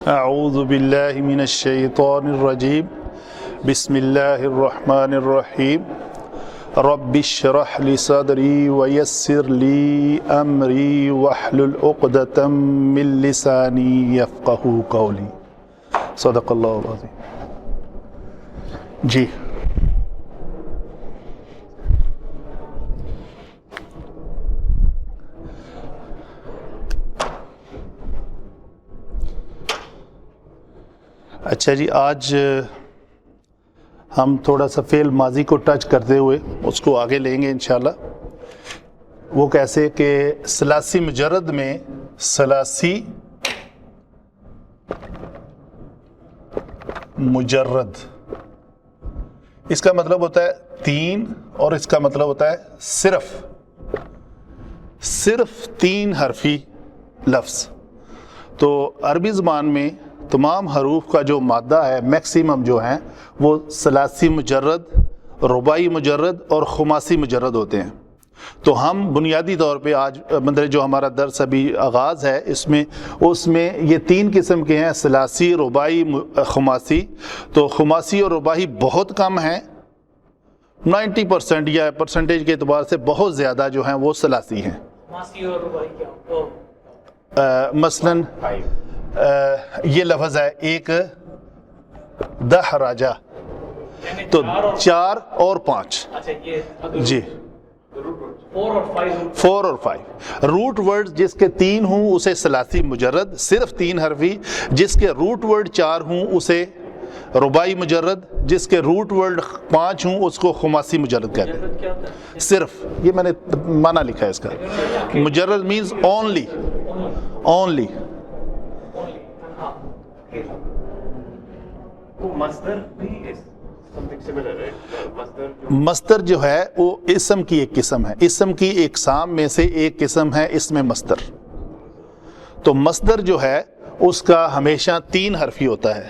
اعوذ باللہ من الشیطان الرجیم بسم اللہ الرحمن الرحیم رب اشرح لی صدری ویسر لی امری واحلل عقدۃ من لسانی یفقہوا قولی صدق اللہ العظیم۔ جی اچھا جی، آج ہم تھوڑا سا فعل ماضی کو ٹچ کرتے ہوئے اس کو آگے لیں گے انشاءاللہ۔ وہ کیسے کہ ثلاثی مجرد میں ثلاثی مجرد، اس کا مطلب ہوتا ہے تین، اور اس کا مطلب ہوتا ہے صرف تین حرفی لفظ۔ تو عربی زبان میں تمام حروف کا جو مادہ ہے میکسیمم جو ہیں وہ ثلاثی مجرد، رباعی مجرد اور خماسی مجرد ہوتے ہیں۔ تو ہم بنیادی طور پہ آج مطلب جو ہمارا درس ابھی آغاز ہے اس میں یہ تین قسم کے ہیں، ثلاثی، رباعی، خماسی۔ تو خماسی اور رباعی بہت کم ہیں، 90% یا پرسنٹیج کے اعتبار سے بہت زیادہ جو ہیں وہ ثلاثی ہیں۔ خماسی اور رباعی کیا؟ مثلاً یہ لفظ ہے ایک دحرجہ، تو 4 اور 5 جی، 4 اور 5 روٹ ورڈ جس کے 3 ہوں اسے ثلاثی مجرد، صرف 3 حرفی۔ جس کے روٹ ورڈ 4 ہوں اسے رباعی مجرد، جس کے روٹ ورڈ 5 ہوں اس کو خماسی مجرد کہتے ہیں۔ صرف یہ میں نے معنی لکھا ہے اس کا، مجرد مینز اونلی۔ مصدر جو ہے وہ اسم کی ایک قسم ہے، اسم کی اقسام میں سے ایک قسم ہے اسم مصدر۔ تو مصدر جو ہے اس کا ہمیشہ 3 حرفی ہوتا ہے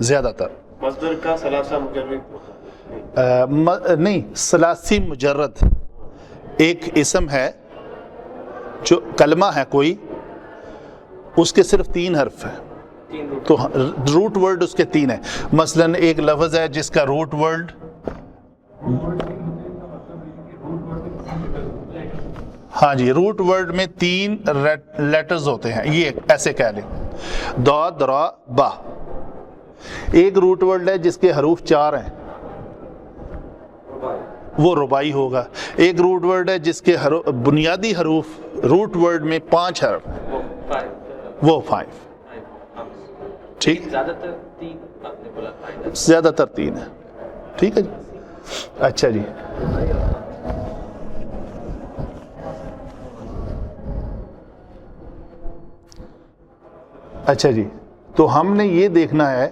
زیادہ تر۔ مصدر کا ثلاثہ مجرد نہیں، ثلاثی مجرد ایک اسم ہے، جو کلمہ ہے کوئی، اس کے صرف 3 حرف ہیں، تو روٹ ورڈ اس کے 3 ہیں۔ مثلا ایک لفظ ہے جس کا روٹ ورڈ ہاں جی، روٹ ورڈ میں 3 لیٹرز ہوتے ہیں، یہ ایسے کہہ لیں ضاد را با۔ ایک روٹ ورڈ ہے جس کے حروف 4 ہیں، وہ رباعی ہوگا۔ ایک روٹ ورڈ ہے جس کے بنیادی حروف روٹ ورڈ میں 5 حرف ہیں، وہ 5۔ ٹھیک، زیادہ تر 3 ہے۔ ٹھیک ہے جی، اچھا جی، اچھا جی، تو ہم نے یہ دیکھنا ہے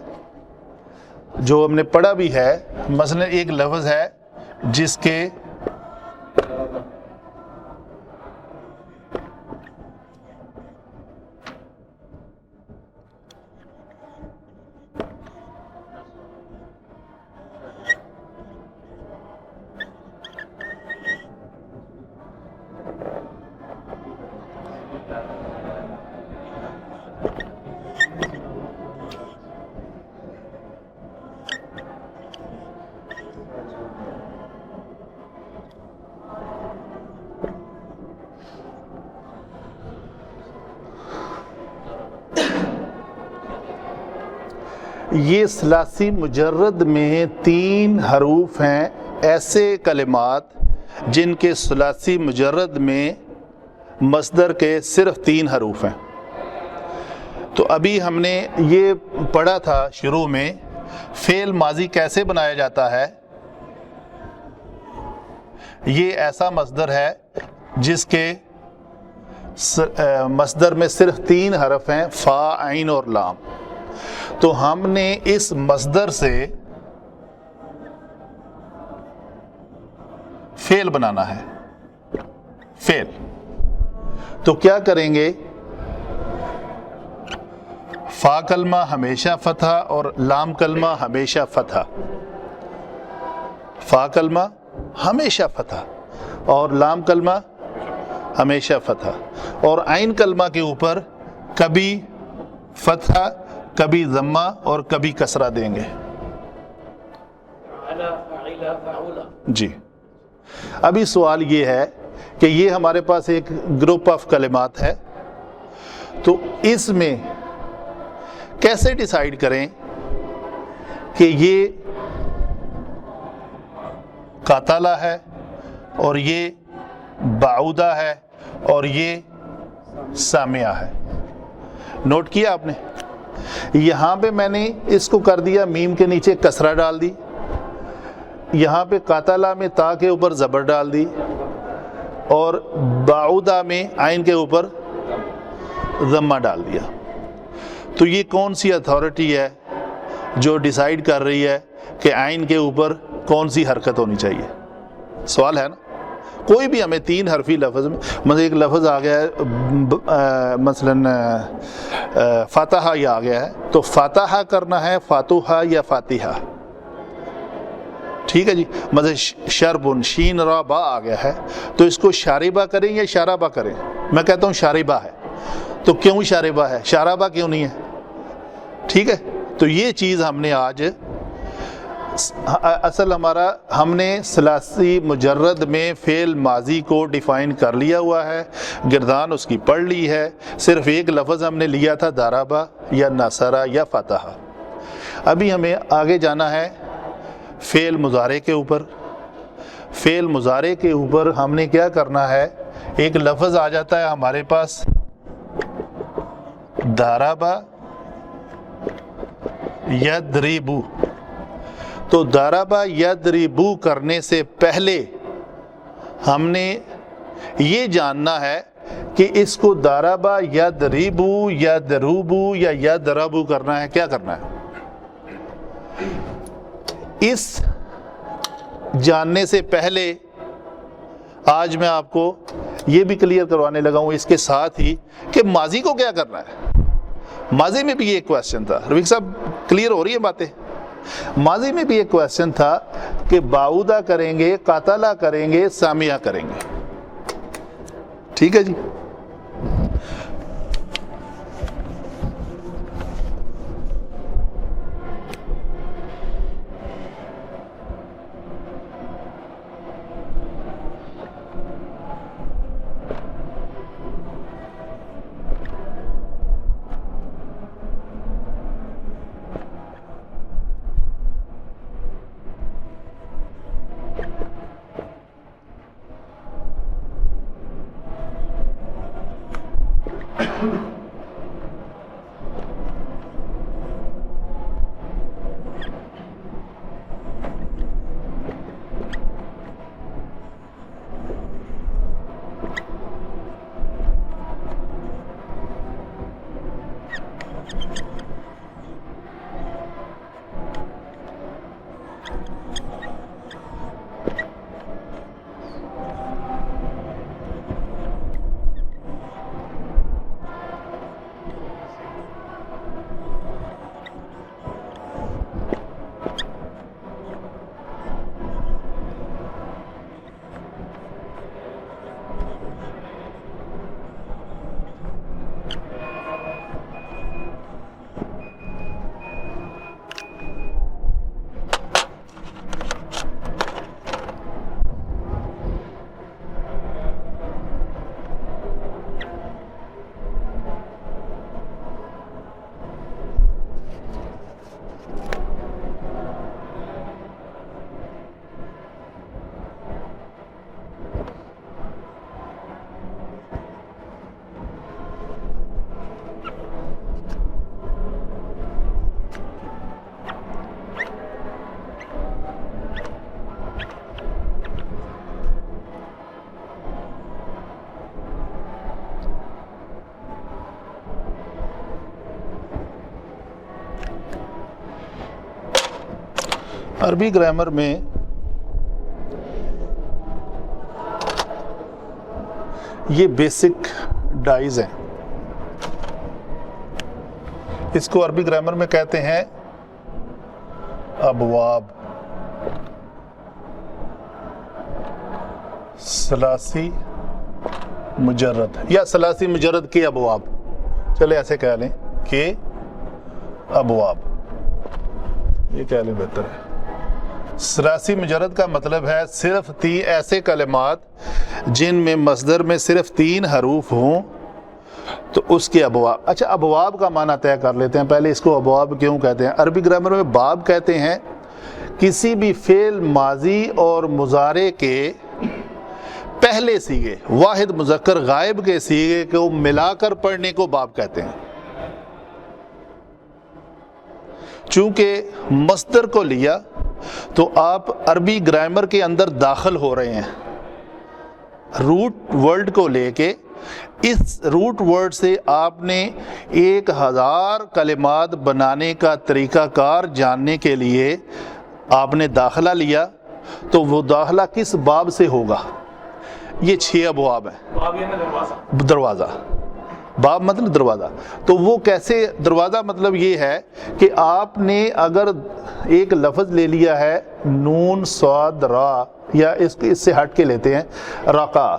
جو ہم نے پڑھا بھی ہے۔ مثلا ایک لفظ ہے جس کے یہ ثلاثی مجرد میں 3 حروف ہیں، ایسے کلمات جن کے ثلاثی مجرد میں مصدر کے صرف 3 حروف ہیں۔ تو ابھی ہم نے یہ پڑھا تھا شروع میں، فعل ماضی کیسے بنایا جاتا ہے۔ یہ ایسا مصدر ہے جس کے مصدر میں صرف 3 حرف ہیں، فا، عین اور لام۔ تو ہم نے اس مصدر سے فعل بنانا ہے، فعل۔ تو کیا کریں گے، فا کلمہ ہمیشہ فتح اور لام کلمہ ہمیشہ فتح، فا کلمہ ہمیشہ فتح اور لام کلمہ ہمیشہ فتح، اور عین کلمہ کے اوپر کبھی فتحہ کبھی ضمہ اور کبھی کسرہ دیں گے. فعل فعل فعل. جی ابھی سوال یہ ہے کہ یہ ہمارے پاس ایک گروپ آف کلمات ہے، تو اس میں کیسے ڈیسائیڈ کریں کہ یہ قاتلہ ہے اور یہ بعودہ ہے اور یہ سامعہ ہے. نوٹ کیا آپ نے؟ یہاں پہ میں نے اس کو کر دیا میم کے نیچے کسرہ ڈال دی، یہاں پہ قاتلہ میں تا کے اوپر زبر ڈال دی، اور بعودہ میں عین کے اوپر ضمہ ڈال دیا. تو یہ کون سی اتھارٹی ہے جو ڈیسائیڈ کر رہی ہے کہ عین کے اوپر کون سی حرکت ہونی چاہیے؟ سوال ہے نا. کوئی بھی ہمیں 3 حرفی لفظ میں مثلا ایک لفظ آ گیا ہے، مثلا فاتحہ یہ آ گیا ہے، تو فاتحہ کرنا ہے فاتحہ یا فاتحہ. ٹھیک ہے جی. مثلا شربن شین را با آ گیا ہے، تو اس کو شاربہ کریں یا شاربہ کریں؟ میں کہتا ہوں شاربہ ہے. تو کیوں شاربہ ہے؟ شاربہ کیوں نہیں ہے؟ ٹھیک ہے. تو یہ چیز ہم نے آج اصل ہم نے ثلاثی مجرد میں فعل ماضی کو ڈیفائن کر لیا ہوا ہے، گردان اس کی پڑھ لی ہے. صرف ایک لفظ ہم نے لیا تھا ضربہ یا نصرہ یا فتح. ابھی ہمیں آگے جانا ہے فعل مضارع کے اوپر. فعل مضارع کے اوپر ہم نے کیا کرنا ہے، ایک لفظ آ جاتا ہے ہمارے پاس ضربہ یضربو. تو ضربہ یضربو کرنے سے پہلے ہم نے یہ جاننا ہے کہ اس کو ضربہ یضربو یضربو یا یضربو کرنا ہے. کیا کرنا ہے؟ اس جاننے سے پہلے آج میں آپ کو یہ بھی کلیئر کروانے لگا ہوں اس کے ساتھ ہی کہ ماضی کو کیا کرنا ہے. ماضی میں بھی یہ ایک کویسچن تھا. رفیق صاحب کلیئر ہو رہی ہیں باتیں؟ ماضی میں بھی ایک کویسچن تھا کہ بعودہ کریں گے، قاتلہ کریں گے، سامعہ کریں گے. ٹھیک ہے جی. عربی گرامر میں یہ بیسک ڈائز ہیں. اس کو عربی گرامر میں کہتے ہیں ابواب. ثلاثی مجرد یا ثلاثی مجرد کے ابواب، چلے ایسے کہہ لیں کہ ابواب، یہ کہہ لیں بہتر ہے۔ ثلاثی مجرد کا مطلب ہے صرف 3 ایسے کلمات جن میں مصدر میں صرف 3 حروف ہوں تو اس کے ابواب۔ اچھا، ابواب کا معنی طے کر لیتے ہیں پہلے، اس کو ابواب کیوں کہتے ہیں؟ عربی گرامر میں باب کہتے ہیں کسی بھی فعل ماضی اور مضارع کے پہلے سیغے، واحد مذکر غائب کے سیغے کو ملا کر پڑھنے کو باب کہتے ہیں۔ چونکہ مصدر کو لیا تو آپ عربی گرامر کے اندر داخل ہو رہے ہیں، روٹ ورڈ کو لے کے اس روٹ ورڈ سے آپ نے 1000 کلمات بنانے کا طریقہ کار جاننے کے لیے آپ نے داخلہ لیا، تو وہ داخلہ کس باب سے ہوگا؟ یہ 6 ابواب ہیں۔ باب یعنی دروازہ، دروازہ، باب مطلب دروازہ۔ تو وہ کیسے؟ دروازہ مطلب یہ ہے کہ آپ نے اگر ایک لفظ لے لیا ہے نون صاد را، یا اس سے ہٹ کے لیتے ہیں رقا،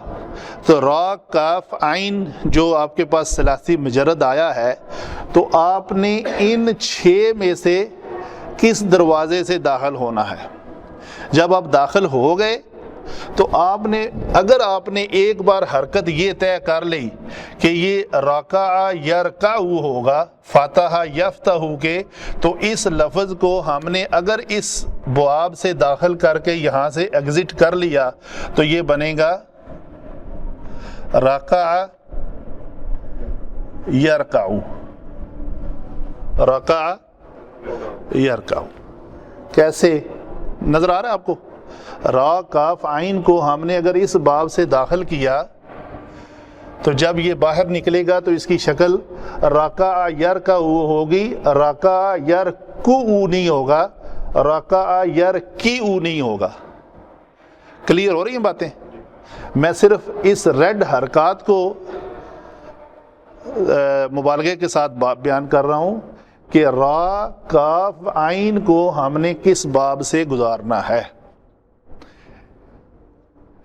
تو را کاف عین جو آپ کے پاس ثلاثی مجرد آیا ہے، تو آپ نے ان 6 میں سے کس دروازے سے داخل ہونا ہے؟ جب آپ داخل ہو گئے تو آپ نے، اگر آپ نے ایک بار حرکت یہ طے کر لی کہ یہ رکع یرکع ہوگا فاتحہ یفتح کے، تو اس لفظ کو ہم نے اگر اس بواب سے داخل کر کے یہاں سے ایگزٹ کر لیا تو یہ بنے گا رکع یرکع، رکع یرکع۔ کیسے نظر آ رہا ہے آپ کو؟ را کاف عین کو ہم نے اگر اس باب سے داخل کیا تو جب یہ باہر نکلے گا تو اس کی شکل رکع یرکع ہوگی، رکع یرکع نہیں ہوگا، رکع یرکع نہیں ہوگا۔ کلیئر ہو رہی ہیں باتیں؟ میں صرف اس ریڈ حرکات کو مبالغے کے ساتھ بیان کر رہا ہوں کہ را کاف عین کو ہم نے کس باب سے گزارنا ہے۔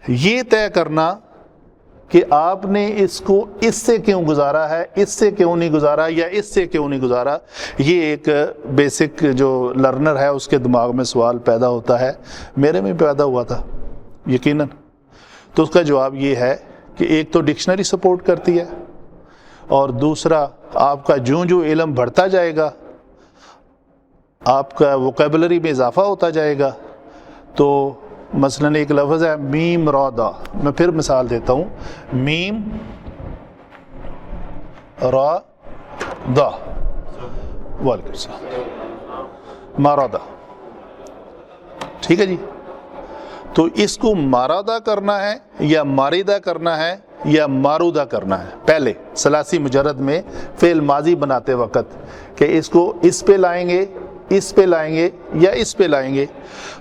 یہ طے کرنا کہ آپ نے اس کو اس سے کیوں گزارا ہے، اس سے کیوں نہیں گزارا، یا اس سے کیوں نہیں گزارا، یہ ایک بیسک جو لرنر ہے اس کے دماغ میں سوال پیدا ہوتا ہے، میرے میں پیدا ہوا تھا یقیناً۔ تو اس کا جواب یہ ہے کہ ایک تو ڈکشنری سپورٹ کرتی ہے، اور دوسرا آپ کا جو علم بڑھتا جائے گا، آپ کا ووکیبلری میں اضافہ ہوتا جائے گا۔ تو مثلاً ایک لفظ ہے میم را دا، میں پھر مثال دیتا ہوں، میم را دا، وعلیکم السلام، مارادا، ٹھیک ہے جی۔ تو اس کو مارادا کرنا ہے یا ماریدہ کرنا ہے یا مارودہ کرنا ہے؟ پہلے ثلاثی مجرد میں فعل ماضی بناتے وقت کہ اس کو اس پہ لائیں گے، اس پہ لائیں گے یا اس پہ لائیں گے،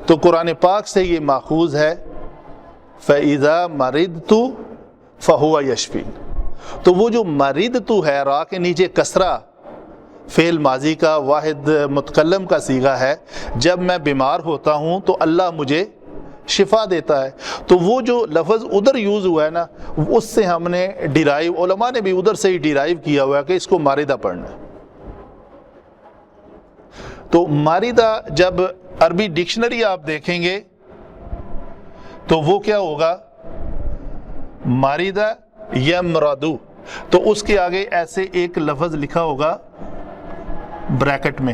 تو قرآن پاک سے یہ ماخوذ ہے فَإِذَا مَرِضْتُ فَهُوَ يَشْفِينِ۔ تو وہ جو مَرِضْتُ ہے، را کے نیچے کسرہ فعل ماضی کا واحد متکلم کا صیغہ ہے، جب میں بیمار ہوتا ہوں تو اللہ مجھے شفا دیتا ہے۔ تو وہ جو لفظ ادھر یوز ہوا ہے نا، اس سے ہم نے ڈیرائیو، علماء نے بھی ادھر سے ہی ڈیرائیو کیا ہوا ہے کہ اس کو ماریدہ پڑھنا ہے۔ تو ماریدہ جب عربی ڈکشنری آپ دیکھیں گے تو وہ کیا ہوگا؟ ماریدہ یمرادو، تو اس کے آگے ایسے ایک لفظ لکھا ہوگا بریکٹ میں،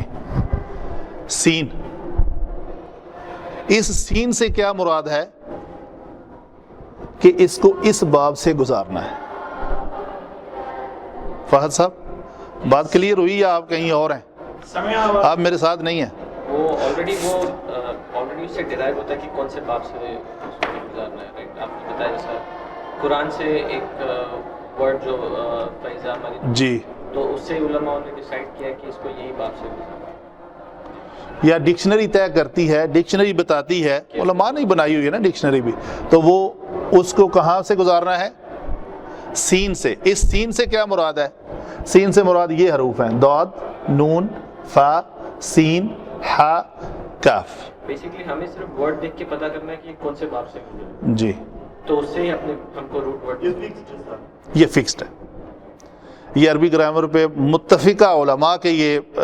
سین۔ اس سین سے کیا مراد ہے؟ کہ اس کو اس باب سے گزارنا ہے۔ فہد صاحب بات کلیئر ہوئی یا آپ کہیں اور ہیں؟ آپ میرے ساتھ نہیں ہیں؟ وہ آلریڈی اس سے ڈرائیو ہوتا ہے کہ کون سے باب سے گزارنا ہے، رائٹ؟ آپ نے بتایا جیسا قرآن سے ایک ورڈ جو فیضا مری، جی، تو اس سے علماء نے ڈیسائیڈ کیا کہ اس کو یہی باب سے گزارنا ہے، یا ڈکشنری طے کرتی ہے، ڈکشنری بتاتی ہے، علماء نے بنائی ہوئی ہے نا ڈکشنری بھی، تو وہ اس کو کہاں سے گزارنا ہے؟ سین سے۔ اس سین سے کیا مراد ہے؟ سین سے مراد یہ حروف ہیں، ضاد، نون، فا، سین، ہا، کاف۔ بیسیکلی ہمیں صرف ورڈ دیکھ کے پتہ کرنا ہے کہ کون سے باب سے گزرنا ہے، جی، تو اس سے ہی ہم کو روٹ ورڈ یہ فکسڈ ہے، یہ عربی گرامر پہ متفقہ علماء کے یہ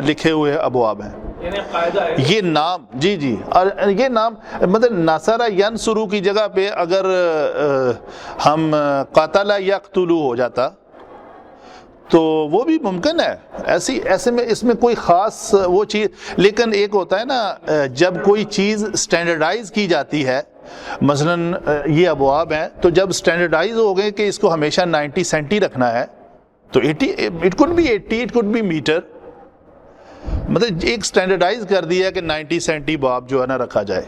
لکھے ہوئے ابواب ہیں. یعنی قاعدہ ہے یہ نام جی اور یہ نام مطلب نصر ینصرو کی جگہ پہ اگر ہم قاتل یقتلو ہو جاتا تو وہ بھی ممکن ہے. ایسے میں اس میں کوئی خاص وہ چیز، لیکن ایک ہوتا ہے نا جب کوئی چیز سٹینڈرڈائز کی جاتی ہے، مثلا یہ ابواب ہیں تو جب سٹینڈرڈائز ہو گئے کہ اس کو ہمیشہ 90 سینٹی رکھنا ہے تو 80 it could be 80 it could be metre, مطلب ایک سٹینڈرڈائز کر دیا کہ 90 سینٹی باب جو ہے نا رکھا جائے.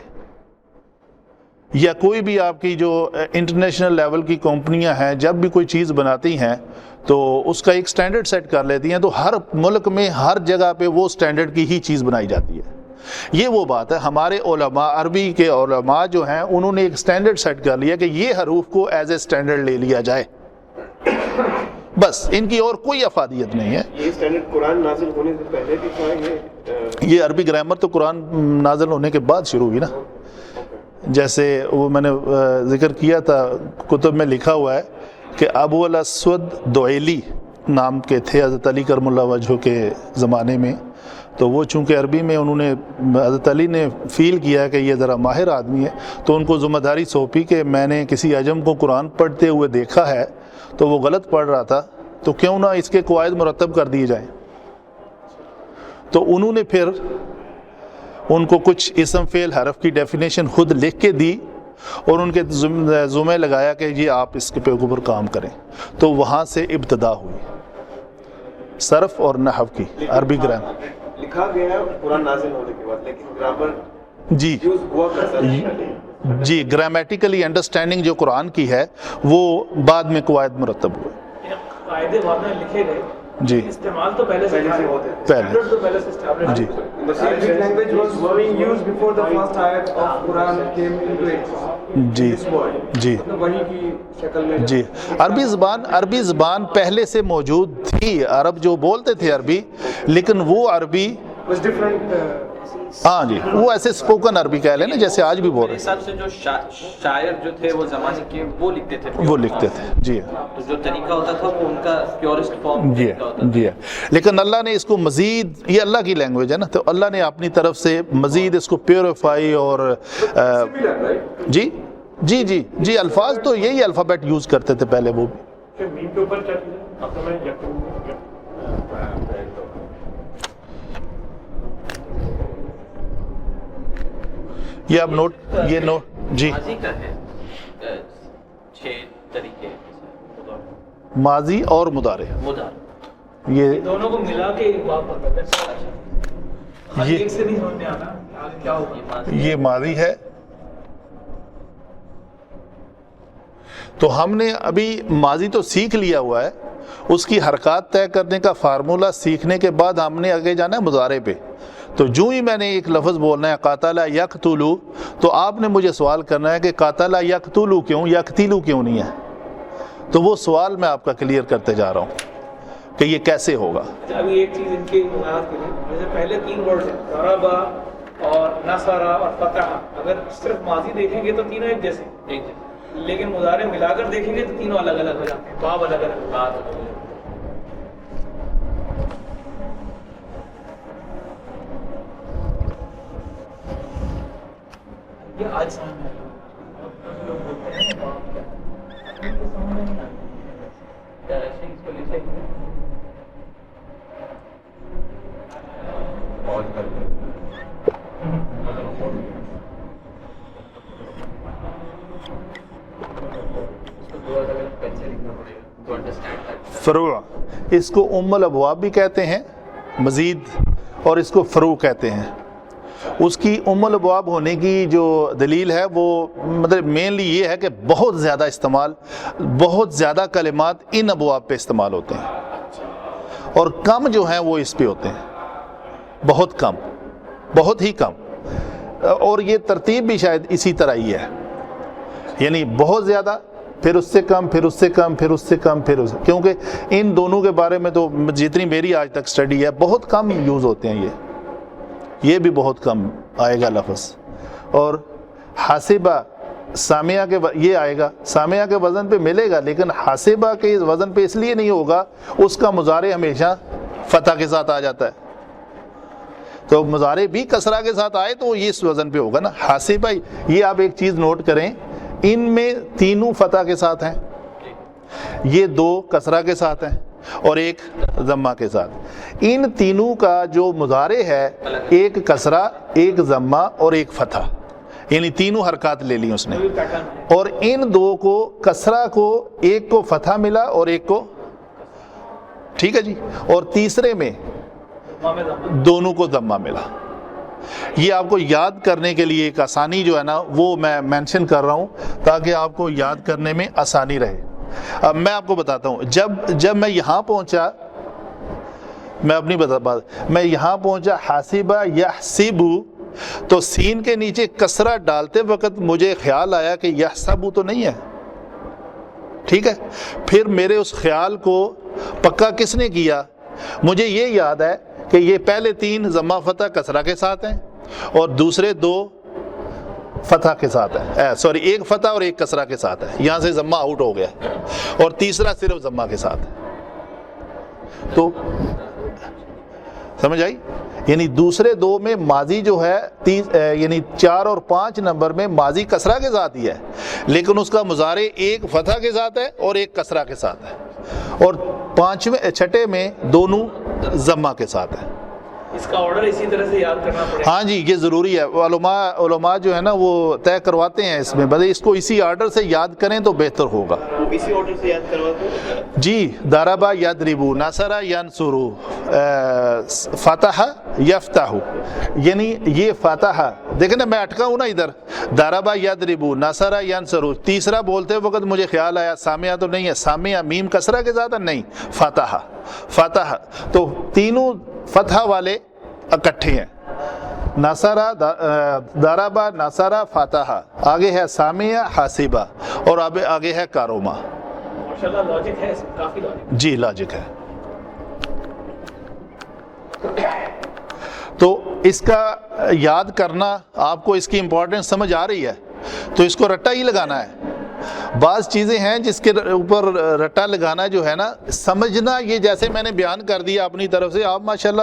یا کوئی بھی آپ کی جو انٹرنیشنل لیول کی کمپنیاں ہیں جب بھی کوئی چیز بناتی ہیں تو اس کا ایک سٹینڈرڈ سیٹ کر لیتی ہیں، تو ہر ملک میں ہر جگہ پہ وہ سٹینڈرڈ کی ہی چیز بنائی جاتی ہے. یہ وہ بات ہے، ہمارے علماء عربی کے علماء جو ہیں انہوں نے ایک سٹینڈرڈ سیٹ کر لیا کہ یہ حروف کو ایز اے سٹینڈرڈ لے لیا جائے، بس ان کی اور کوئی افادیت نہیں ہے. یہ اسٹینڈرڈ قرآن نازل ہونے سے پہلے بھی تھا یہ عربی گرامر تو قرآن نازل ہونے کے بعد شروع ہوئی نا. جیسے وہ میں نے ذکر کیا تھا کتب میں لکھا ہوا ہے کہ ابو الاسود دعیلی نام کے تھے حضرت علی کرم اللہ وجہہ کے زمانے میں، تو وہ چونکہ عربی میں انہوں نے حضرت علی نے فیل کیا کہ یہ ذرا ماہر آدمی ہے تو ان کو ذمہ داری سونپی کہ میں نے کسی عجم کو قرآن پڑھتے ہوئے دیکھا ہے تو وہ غلط پڑھ رہا تھا، تو کیوں نہ اس کے قواعد مرتب کر دیے جائیں. تو انہوں نے پھر ان کو کچھ اسم فعل حرف کی ڈیفینیشن خود لکھ کے دی اور ان کے ذمہ لگایا کہ یہ آپ اس کے اوپر کام کریں. تو وہاں سے ابتدا ہوئی صرف اور نحو کی عربی گرامر. لکھا گیا ہے قرآن نازل ہونے کے بعد، لیکن گرامر جی یوز ہوا کرتا ہے. جی گرامیٹیکلی انڈرسٹینڈنگ جو قرآن کی ہے وہ بعد میں قواعد مرتب ہوئے. قاعدے واضح لکھے گئے جی استعمال تو پہلے سے ہوتے تھے. اسٹینڈرڈ تو پہلے سے اسٹیبلش جی Arabic language was being used before the first ayat of Quran came into existence. جی This world. جی وہی کی شکل میں جی عربی زبان پہلے سے موجود تھی، عرب جو بولتے تھے عربی، لیکن وہ عربی was different. ہاں جی وہ ایسے اسپوکن عربی کہہ لیں نا جیسے آج بھی بول میرے رہے حساب سے جو شاعر جو تھے وہ زمانے کے وہ لکھتے تھے ہیں وہ لکھتے تھے. جی تو جو طریقہ ہوتا تھا وہ ان کا پیورسٹ فارم جی ہوتا تھا. جی لیکن اللہ نے اس کو مزید، یہ اللہ کی لینگویج ہے نا، تو اللہ نے اپنی طرف سے مزید اس کو پیوریفائی اور Similar, right? جی جی جی جی الفاظ تو یہی الفابیٹ یوز کرتے تھے پہلے وہ بھی. کہ میم کے اوپر کیا چیز اب تو میں یہ اب نوٹ جی ماضی کا ہے 6 طریقے ماضی اور مضارع مضارع یہ دونوں کو ملا کے ایک بات بتاتے ہیں. یہ- ایک سے نہیں سمجھ میں آنا آگے کیا ہوگا. یہ ماضی ہے. تو ہم نے ابھی ماضی تو سیکھ لیا ہوا ہے، اس کی حرکات طے کرنے کا فارمولہ سیکھنے کے بعد ہم نے آگے جانا ہے مضارع پہ. تو جو ہی میں نے ایک لفظ بولنا ہے قاتل یقتلو، تو آپ نے مجھے سوال کرنا ہے کہ قاتل یقتلو کیوں، یقتلو کیوں نہیں ہے. تو وہ سوال میں آپ کا کلیئر کرتے جا رہا ہوں کہ یہ کیسے ہوگا. ابھی ایک چیز ان کی وضاحت کے لیے، جیسے پہلے 3 ورڈ ہیں ضربا اور نصرا اور فتح، اگر صرف ماضی دیکھیں گے تو تینوں ایک جیسے، لیکن مضارع ملا کر دیکھیں گے تو تینوں الگ الگ ہو جاتے ہیں، باب الگ الگ بات. یہ آج سمجھ میں آیا. لوگ بولتے ہیں باب کیا ہے، یہ سمجھ میں نہیں آیا. ایسے اس کو لکھیں گے فروع، اس کو ام الابواب بھی کہتے ہیں مزید، اور اس کو فروع کہتے ہیں. اس کی ام الابواب ہونے کی جو دلیل ہے وہ مطلب مینلی یہ ہے کہ بہت زیادہ استعمال، بہت زیادہ کلمات ان ابواب پہ استعمال ہوتے ہیں اور کم جو ہیں وہ اس پہ ہوتے ہیں، بہت کم، بہت ہی کم. اور یہ ترتیب بھی شاید اسی طرح ہی ہے، یعنی بہت زیادہ، پھر اس سے کم، پھر اس سے کم، پھر اس سے کم، پھر اس سے، کیونکہ ان دونوں کے بارے میں تو جتنی میری آج تک سٹڈی ہے بہت کم یوز ہوتے ہیں، یہ بھی بہت کم آئے گا لفظ. اور حاسبہ سامیہ کے یہ آئے گا، سامیہ کے وزن پہ ملے گا، لیکن حاسبہ کے وزن پہ اس لیے نہیں ہوگا، اس کا مضارع ہمیشہ فتح کے ساتھ آ جاتا ہے، تو مضارع بھی کسرہ کے ساتھ آئے تو یہ اس وزن پہ ہوگا نا حاسبہ۔ یہ آپ ایک چیز نوٹ کریں، ان میں تینوں فتح کے ساتھ ہیں، یہ دو کسرہ کے ساتھ ہیں اور ایک ضمہ کے ساتھ۔ ان تینوں کا جو مضارع ہے، ایک کسرہ، ایک ضمہ اور ایک فتح، یعنی تینوں حرکات لے لی اس نے، اور ان دو کو کسرہ کو ایک کو فتح ملا اور ایک کو، ٹھیک ہے جی، اور تیسرے میں دونوں کو ضمہ ملا۔ یہ آپ کو یاد کرنے کے لیے ایک آسانی جو ہے نا وہ میں مینشن کر رہا ہوں تاکہ آپ کو یاد کرنے میں آسانی رہے۔ اب میں آپ کو بتاتا ہوں، جب میں یہاں پہنچا، میں اپنی بات، میں یہاں پہنچا حاسبہ یحسبو، تو سین کے نیچے کسرہ ڈالتے وقت مجھے خیال آیا کہ یحسبو تو نہیں ہے، ٹھیک ہے، پھر میرے اس خیال کو پکا کس نے کیا؟ مجھے یہ یاد ہے کہ یہ پہلے تین ضمہ فتح کسرہ کے ساتھ ہیں اور دوسرے دو فتح کے ساتھ ہے، سوری ایک فتح اور ایک کسرہ کے ساتھ ہے، یہاں سے ضمہ آؤٹ ہو گیا، اور تیسرا صرف ضمہ کے ساتھ ہے۔ تو سمجھ آئی؟ یعنی دوسرے دو میں ماضی جو ہے یعنی 4 اور 5 نمبر میں ماضی کسرہ کے ساتھ ہی ہے، لیکن اس کا مضارع ایک فتح کے ساتھ ہے اور ایک کسرہ کے ساتھ ہے، اور 5ویں چھٹے میں دونوں ضمہ کے ساتھ ہے۔ اس کا آرڈر اسی طرح سے یاد کرنا پڑے گا۔ ہاں جی، یہ ضروری ہے، علماء جو ہے نا وہ طے کرواتے ہیں اس میں، بس اس کو اسی آرڈر سے یاد کریں تو بہتر ہوگا۔ اسی آرڈر سے یاد کرواتے ہیں جی، ضربہ یضربو، نصر ینصرو، فتح یفتح، یعنی یہ فتح، دیکھیں نا میں اٹکا ہوں نا ادھر، ضربہ یضربو، نصر ینصرو، تیسرا بولتے وقت مجھے خیال آیا سامیہ تو نہیں ہے، سامیہ میم کسرہ کے ساتھ ہے، نہیں، فتح، تو تینوں فتح والے اکٹھے ہیں، نصرہ، ضربہ، نصرہ، فتح، آگے ہے سامیہ، حاسبہ، اور آگے ہے کاروما۔ ماشاءاللہ لاجک ہے، کافی لاجک۔ جی لاجک ہے۔ تو اس کا یاد کرنا، آپ کو اس کی امپورٹنس سمجھ آ رہی ہے تو اس کو رٹا ہی لگانا ہے۔ بعض چیزیں ہیں جس کے اوپر رٹا لگانا جو ہے نا، سمجھنا، یہ جیسے میں نے بیان کر دیا اپنی طرف سے، آپ ماشاءاللہ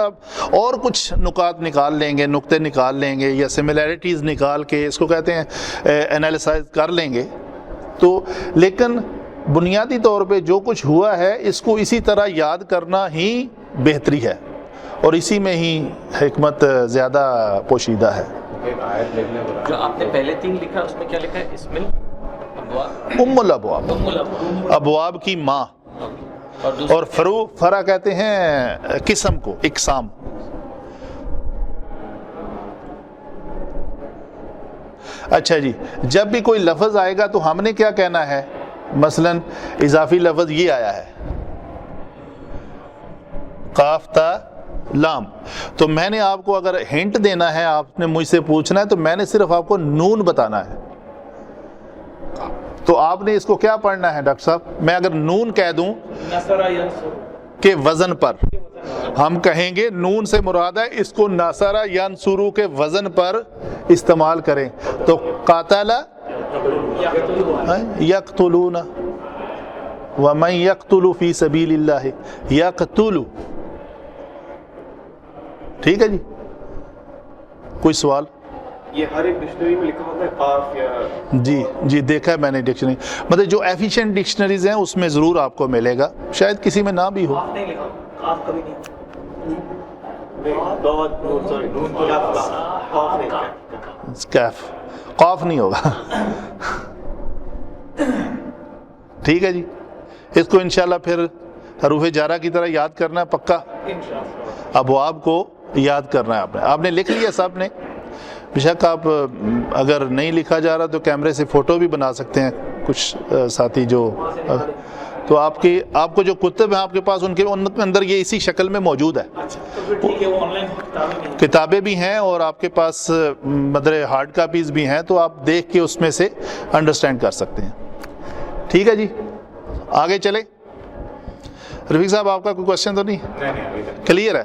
اور کچھ نکات نکال لیں گے، نقطے نکال لیں گے، یا سملیرٹیز نکال کے، اس کو کہتے ہیں انالیسائز کر لیں گے، تو لیکن بنیادی طور پہ جو کچھ ہوا ہے اس کو اسی طرح یاد کرنا ہی بہتری ہے، اور اسی میں ہی حکمت زیادہ پوشیدہ ہے۔ جو آپ نے پہلے 3 لکھا اس میں کیا لکھا ہے؟ اسم ام الابواب، ابواب کی ماں، اور فرع کہتے ہیں قسم کو، اقسام۔ اچھا جی، جب بھی کوئی لفظ آئے گا تو ہم نے کیا کہنا ہے؟ مثلا اضافی لفظ یہ آیا ہے قاف تا لام، تو میں نے آپ کو اگر ہنٹ دینا ہے، آپ نے مجھ سے پوچھنا ہے، تو میں نے صرف آپ کو نون بتانا ہے، تو آپ نے اس کو کیا پڑھنا ہے ڈاکٹر صاحب؟ میں اگر نون کہہ دوں نصر ینصر کہ وزن پر، ہم کہیں گے نون سے مراد ہے اس کو نصر ینصر کے وزن پر استعمال کریں، تو قاتل یقتلون ومن یقتل فی سبیل اللہ یقتل، ٹھیک ہے جی؟ کوئی سوال؟ یہ ہر ایک ڈکشنری میں لکھا ہوتا ہے قاف یا؟ جی دیکھا ہے میں نے ڈکشنری، مطلب جو ایفیشینٹ ڈکشنریز ہیں اس میں ضرور آپ کو ملے گا، شاید کسی میں نہ بھی ہو۔ آپ نہیں لکھا، آپ کبھی نہیں، کیف، قاف نہیں ہوگا، ٹھیک ہے جی؟ اس کو انشاءاللہ پھر حروف جارہ کی طرح یاد کرنا ہے پکا، انشاءاللہ۔ ابواب کو یاد کرنا ہے آپ نے لکھ لیا سب نے؟ بے شک آپ اگر نہیں لکھا جا رہا تو کیمرے سے فوٹو بھی بنا سکتے ہیں، کچھ ساتھی جو، تو آپ کو جو کتب ہیں آپ کے پاس، ان کے اندر یہ اسی شکل میں موجود ہے، اچھا تو پھر ٹھیک ہے، وہ آن لائن کتابیں بھی ہیں اور آپ کے پاس مدر ہارڈ کاپیز بھی ہیں، تو آپ دیکھ کے اس میں سے انڈرسٹینڈ کر سکتے ہیں، ٹھیک ہے جی؟ آگے چلے؟ رفیق صاحب آپ کا کوئی کوشچن تو نہیں؟ کلیئر ہے؟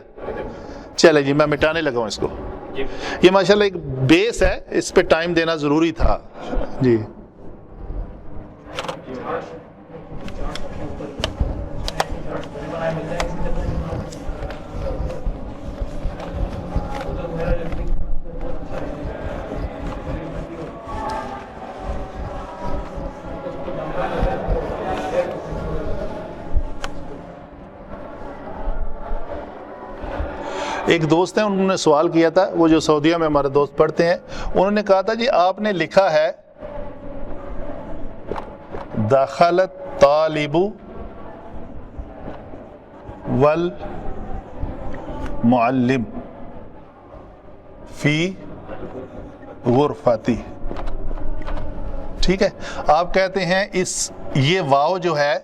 چلے جی، میں مٹانے لگا ہوں اس کو۔ یہ ماشاءاللہ ایک بیس ہے، اس پہ ٹائم دینا ضروری تھا جی۔ ایک دوست ہیں, انہوں نے سوال کیا تھا, وہ جو سعودیہ میں ہمارے دوست پڑھتے ہیں, انہوں نے کہا تھا جی آپ نے لکھا ہے دخلت طالب والمعلم فی غرفتی, ٹھیک ہے, آپ کہتے ہیں یہ واو جو ہے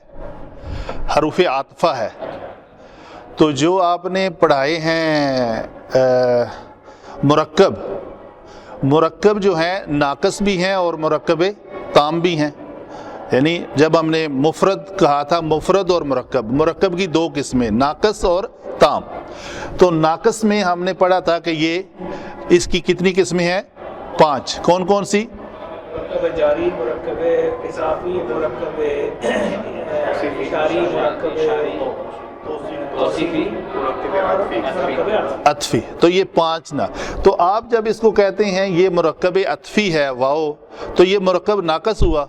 حروف عاطفہ ہے, تو جو آپ نے پڑھائے ہیں مرکب جو ہیں ناقص بھی ہیں اور مرکب تام بھی ہیں, یعنی جب ہم نے مفرد کہا تھا, مفرد اور مرکب کی دو قسمیں, ناقص اور تام, تو ناقص میں ہم نے پڑھا تھا کہ یہ اس کی کتنی قسمیں ہیں, 5, کون کون سی؟ مرکب جاری, مرکب اضافی, مرکب اشاری, مرکب توصیفی, مرکب عطفی, تو یہ 5 نا. تو آپ جب اس کو کہتے ہیں یہ مرکب عطفی ہے واو, تو یہ مرکب ناقص ہوا؟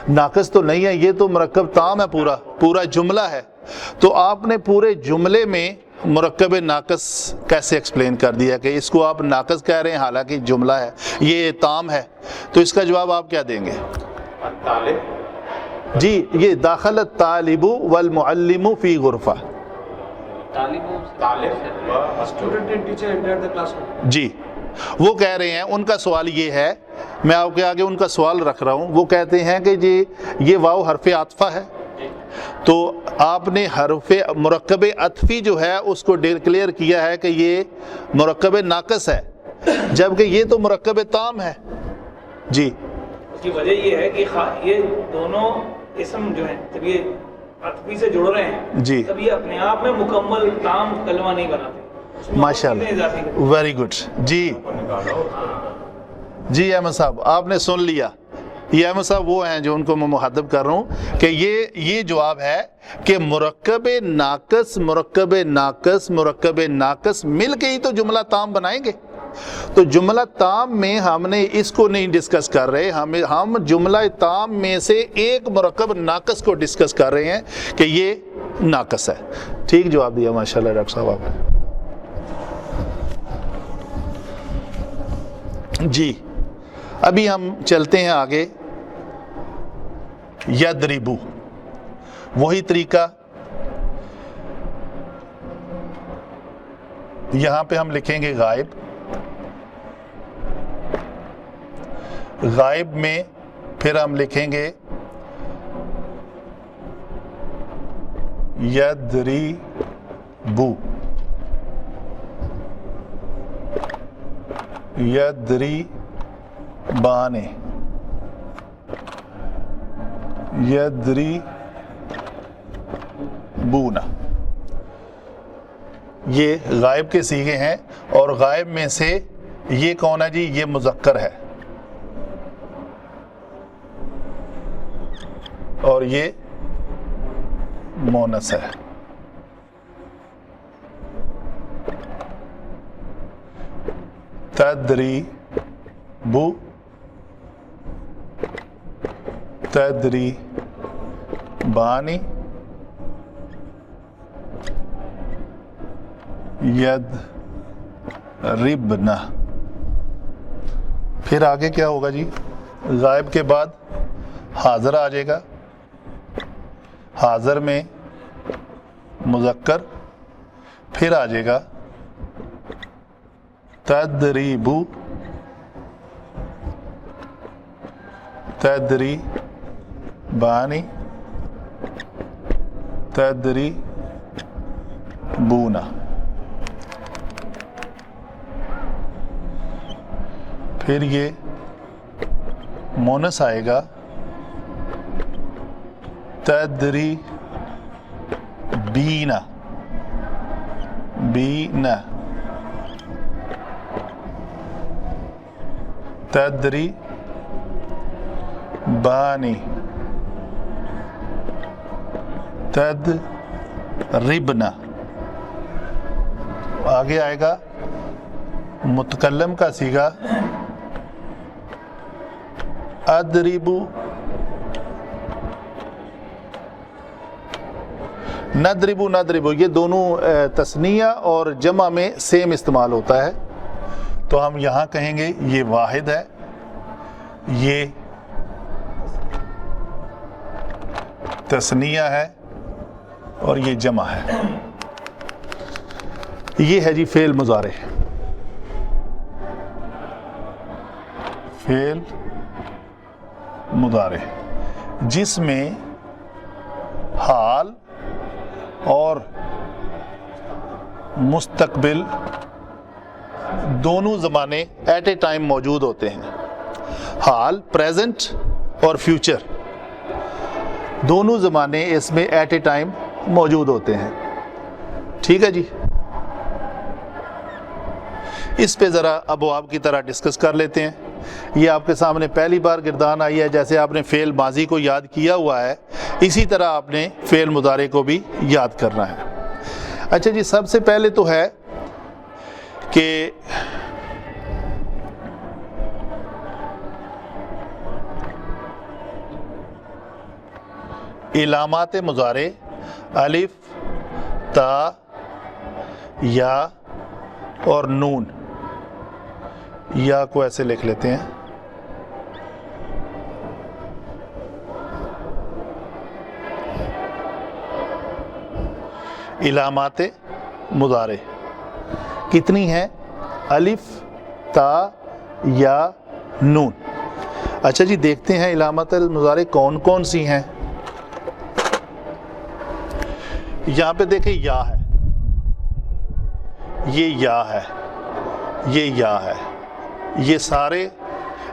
ناقص تو نہیں ہے, یہ تو مرکب تام ہے, پورا جملہ ہے. تو آپ نے پورے جملے میں مرکب ناقص کیسے ایکسپلین کر دیا کہ اس کو آپ ناقص کہہ رہے ہیں حالانکہ جملہ ہے, یہ تام ہے؟ تو اس کا جواب آپ کیا دیں گے؟ جی, یہ داخل الطالب والمعلم فی غرفہ, Student and teacher entered the classroom. جی وہ کہہ رہے ہیں, ان کا سوال یہ ہے, میں آپ کے آگے ان کا سوال رکھ رہا ہوں, وہ کہتے ہیں کہ جی یہ واو حرف عاطفہ ہے, تو آپ نے حرف مرکب عطفی جو ہے اس کو ڈکلیئر کیا ہے کہ یہ مرکب ناقص ہے, جبکہ یہ تو مرکب تام ہے. جی, اس کی وجہ یہ ہے کہ یہ دونوں اسم جو ہیں جب یہ عطفی سے جڑ رہے ہیں, جی, تب یہ اپنے آپ میں مکمل تام کلمہ نہیں بناتے. ماشاء اللہ, ویری گڈ. جی احمد صاحب آپ نے سن لیا, یہ احمد صاحب وہ ہیں جو ان کو میں مخاطب کر رہا ہوں کہ یہ جواب ہے کہ مرکب ناقص مل کے ہی تو جملہ تام بنائیں گے. تو جملہ تام میں ہم نے اس کو نہیں ڈسکس کر رہے, ہم جملہ تام میں سے ایک مرکب ناقص کو ڈسکس کر رہے ہیں کہ یہ ناقص ہے. ٹھیک جواب دیا ماشاءاللہ ڈاکٹر صاحب آپ نے. جی, ابھی ہم چلتے ہیں آگے. یضربو, وہی طریقہ, یہاں پہ ہم لکھیں گے غائب میں پھر ہم لکھیں گے یضربو, یضربانے, یضربونا, یہ غائب کے صیغے ہیں, اور غائب میں سے یہ کون ہے جی؟ یہ مذکر ہے, اور یہ مونس ہے. تدریبو, تدریبانی, یضربنا. پھر آگے کیا ہوگا جی؟ غائب کے بعد حاضر آ جائے گا, حاضر میں مذکر, پھر آ جائے گا تدریبو, تدریبانی, تدریبونا. پھر یہ مونس آئے گا تدریبینا, بینا, تدریبانی, تدربنا. آگے آئے گا متکلم کا صیغہ ادربو, نضربو نضربو یہ دونوں تثنیہ اور جمع میں سیم استعمال ہوتا ہے، تو ہم یہاں کہیں گے یہ واحد ہے، یہ تثنیہ ہے اور یہ جمع ہے. یہ ہے جی فعل مضارع. فعل مضارع جس میں حال اور مستقبل دونوں زمانے ایٹ اے ٹائم موجود ہوتے ہیں. حال پریزنٹ اور فیوچر دونوں زمانے اس میں ایٹ اے ٹائم موجود ہوتے ہیں. ٹھیک ہے جی، اس پہ ذرا ابواب کی طرح ڈسکس کر لیتے ہیں. یہ آپ کے سامنے پہلی بار گردان آئی ہے. جیسے آپ نے فعل ماضی کو یاد کیا ہوا ہے، اسی طرح آپ نے فعل مضارع کو بھی یاد کرنا ہے. اچھا جی، سب سے پہلے تو ہے کہ علامات مضارع الف، تا، یا اور نون. یا کو ایسے لکھ لیتے ہیں. علامات مضارع کتنی ہیں؟ الف، تا، یا، نون. اچھا جی، دیکھتے ہیں علامات المضارع کون کون سی ہیں. یہاں پہ دیکھیں یا ہے، یہ یا ہے، یہ یا ہے، یہ سارے،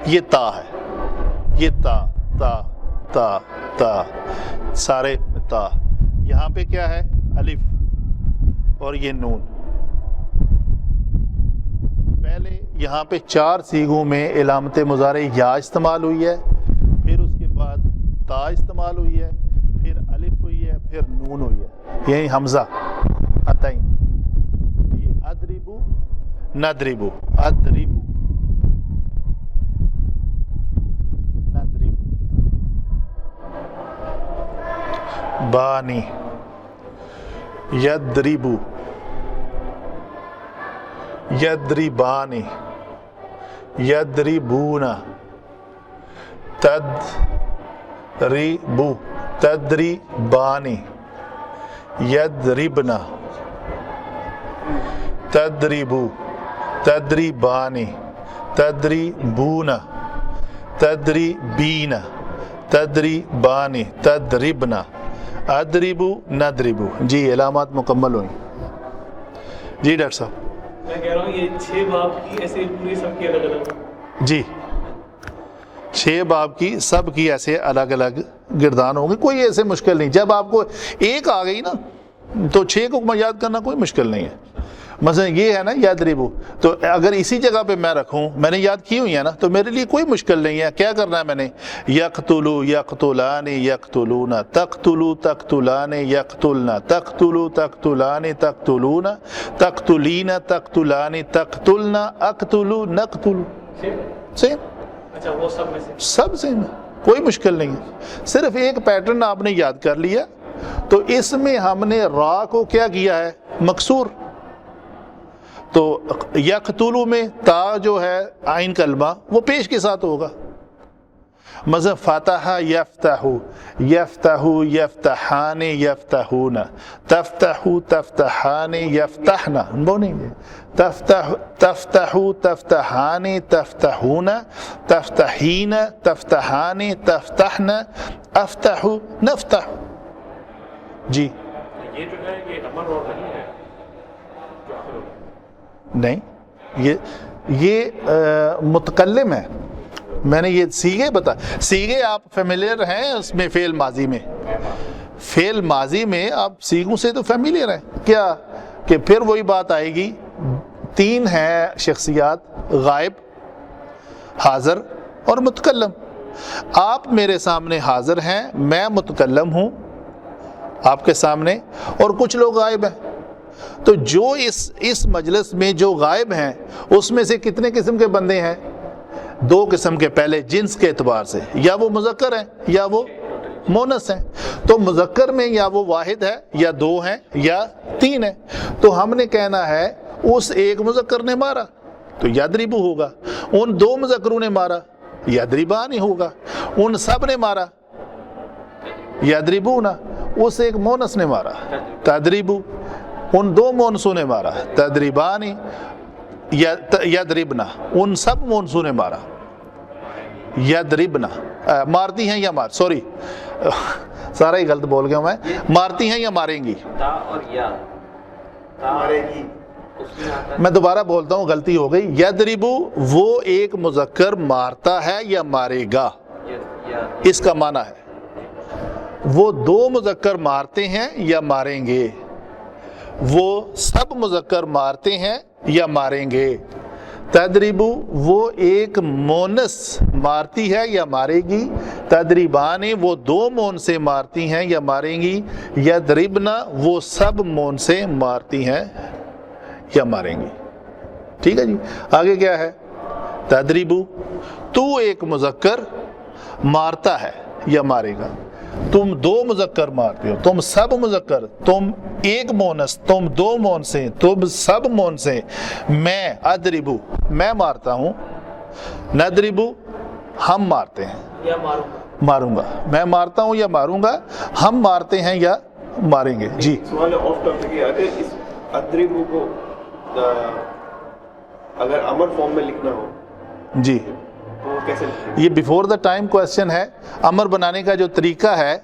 یہ تا ہے، یہ تا تا تا تا سارے تا. یہاں پہ کیا ہے؟ الف اور یہ نون. پہلے یہاں پہ 4 صیغوں میں علامت مضارع یا استعمال ہوئی ہے، پھر اس کے بعد تا استعمال ہوئی ہے، پھر الف ہوئی ہے، پھر نون ہوئی ہے. یہی حمزہ اتائیں. یہ ادربو نضربو، ادربو نضربو، بانی، یضربو، یضربانی، یضربون، تضربو، تضربانی، یضربنا، تضربو، تضربانی، تضربون، تضربین، تضربانی، تضربنا، اضربو نضربو. جی علامات مکمل ہوئی. جی ڈاکٹر صاحب. میں کہہ رہا ہوں یہ 6 باب کی ایسے پوری سب کی الگ الگ. جی 6 باب کی سب کی ایسے الگ الگ گردان ہوں گے. کوئی ایسے مشکل نہیں. جب آپ کو ایک آ گئی نا تو 6 کو یاد کرنا کوئی مشکل نہیں ہے. مثلا یہ ہے نا یضربو، تو اگر اسی جگہ پہ میں رکھوں، میں نے یاد کی ہوئی ہے نا، تو میرے لیے کوئی مشکل نہیں ہے. کیا کرنا ہے میں نے؟ یقتلو، یقتلان، یقتلون، تقتلو، تقتلان، یقتلنا، تقتلو، تقتلان، تقتلون، تقتلین، تقتلان، تقتلنا، اقتلو، نقتلو. سیم. اچھا وہ سب میں سے سب سیم ہے، کوئی مشکل نہیں ہے. صرف ایک پیٹرن آپ نے یاد کر لیا. تو اس میں ہم نے را کو کیا کیا ہے؟ مکسور. تو یقتلو میں تا جو ہے عین کلمہ وہ پیش کے ساتھ ہوگا. مثلا فتح یفتح، یفتح یفتحان یفتحون، تفتح تفتحان یفتحن، وہ نہیں ہے. تفتح تفتح تفتحان تفتحون، تفتحین تفتحان تفتحن، افتح نفتح. جی یہ جو ہے یہ امر اور نہیں ہے جو آخر ہوگا. نہیں، یہ متکلم ہے. میں نے یہ سیغے بتا، سیغے آپ فیملیئر ہیں اس میں. فعل ماضی میں، فعل ماضی میں آپ سیغوں سے تو فیملیئر ہیں. کیا کہ پھر وہی بات آئے گی. 3 ہیں شخصیات، غائب، حاضر اور متکلم. آپ میرے سامنے حاضر ہیں، میں متکلم ہوں آپ کے سامنے، اور کچھ لوگ غائب ہیں. تو جو اس مجلس میں جو غائب ہیں اس میں سے کتنے قسم کے بندے ہیں؟ 2 قسم کے. پہلے جنس کے اعتبار سے، یا وہ مذکر ہیں یا وہ مونس ہیں. تو مذکر میں یا وہ واحد ہے یا دو ہیں یا تین ہیں. تو ہم نے کہنا ہے اس ایک مذکر نے مارا تو یضربو ہوگا, ان دو مذکروں نے مارا یضربانی ہوگا, ان سب نے مارا یضربونا, اس ایک مونس نے مارا تضربو, ان دو مونسوں نے مارا تضربانی یضربنا, ان سب مونسوں نے مارا یضربنا. مارتی ہیں یا سوری سارا ہی غلط بول گیا میں, مارتی ہیں یا ماریں گی. تا اور یا مارے گی. میں دوبارہ بولتا ہوں غلطی ہو گئی. یضربو وہ ایک مذکر مارتا ہے یا مارے گا, اس کا معنی ہے وہ دو مذکر مارتے ہیں یا ماریں گے, وہ سب مذکر مارتے ہیں یا ماریں گے. تضربو وہ ایک مونس مارتی ہے یا مارے گی, تضربان وہ دو مون سے مارتی ہیں یا ماریں گی, یضربنا وہ سب مون سے مارتی ہیں یا ماریں گی. ٹھیک ہے جی. آگے کیا ہے, تضربو تو ایک مذکر مارتا ہے یا مارے گا, تم دو مذکر مارتے ہو, تم سب مذکر, تم ایک مونس, تم دو مون سے, تم سب مون سے. میں اضربو میں مارتا ہوں, نضربو ہم مارتے ہیں یا ماروں گا, میں مارتا ہوں یا ماروں گا, ہم مارتے ہیں یا ماریں گے. جی سوال آف ٹاپک ہے, اگر اس اضربو کو اگر امر فارم میں لکھنا ہو جی تو کیسے لکھیں؟ یہ بیفور دا ٹائم کویسچن ہے. امر بنانے کا جو طریقہ ہے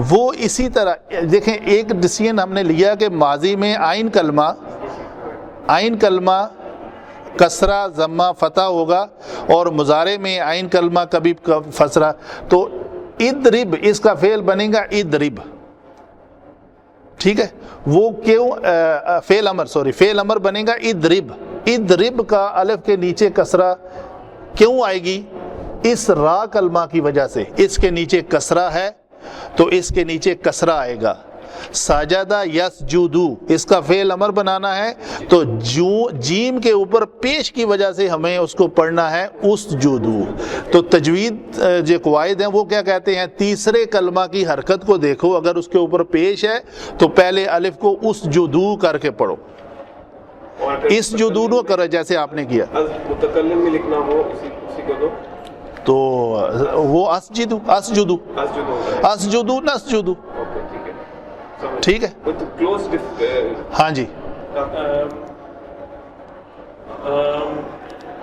وہ اسی طرح دیکھیں, ایک ڈیسیژن ہم نے لیا کہ ماضی میں آئین کلمہ کسرہ ضمہ فتح ہوگا اور مضارع میں آئین کلمہ کبھی فسرہ, تو اضرب اس کا فعل بنے گا اضرب. ٹھیک ہے, وہ کیوں فعل امر بنے گا اضرب. اضرب کا الف کے نیچے کسرہ کیوں آئے گی, اس را کلمہ کی وجہ سے. اس کے نیچے کسرہ ہے تو اس کے نیچے کسرہ آئے گا. ساجدہ یسجدو اس کا فعل امر بنانا ہے تو جیم کے اوپر پیش کی وجہ سے ہمیں اس کو پڑھنا ہے اسجدو. تو تجوید جو قواعد ہیں وہ کیا کہتے ہیں, تیسرے کلمہ کی حرکت کو دیکھو, اگر اس کے اوپر پیش ہے تو پہلے الف کو اسجدو کر کے پڑھو, اس جدو کرو جیسے آپ نے کیا. متکلم میں لکھنا ہو اسی کو دو تو وہ اسجدو نسجدو. ٹھیک ہے, ہاں جی.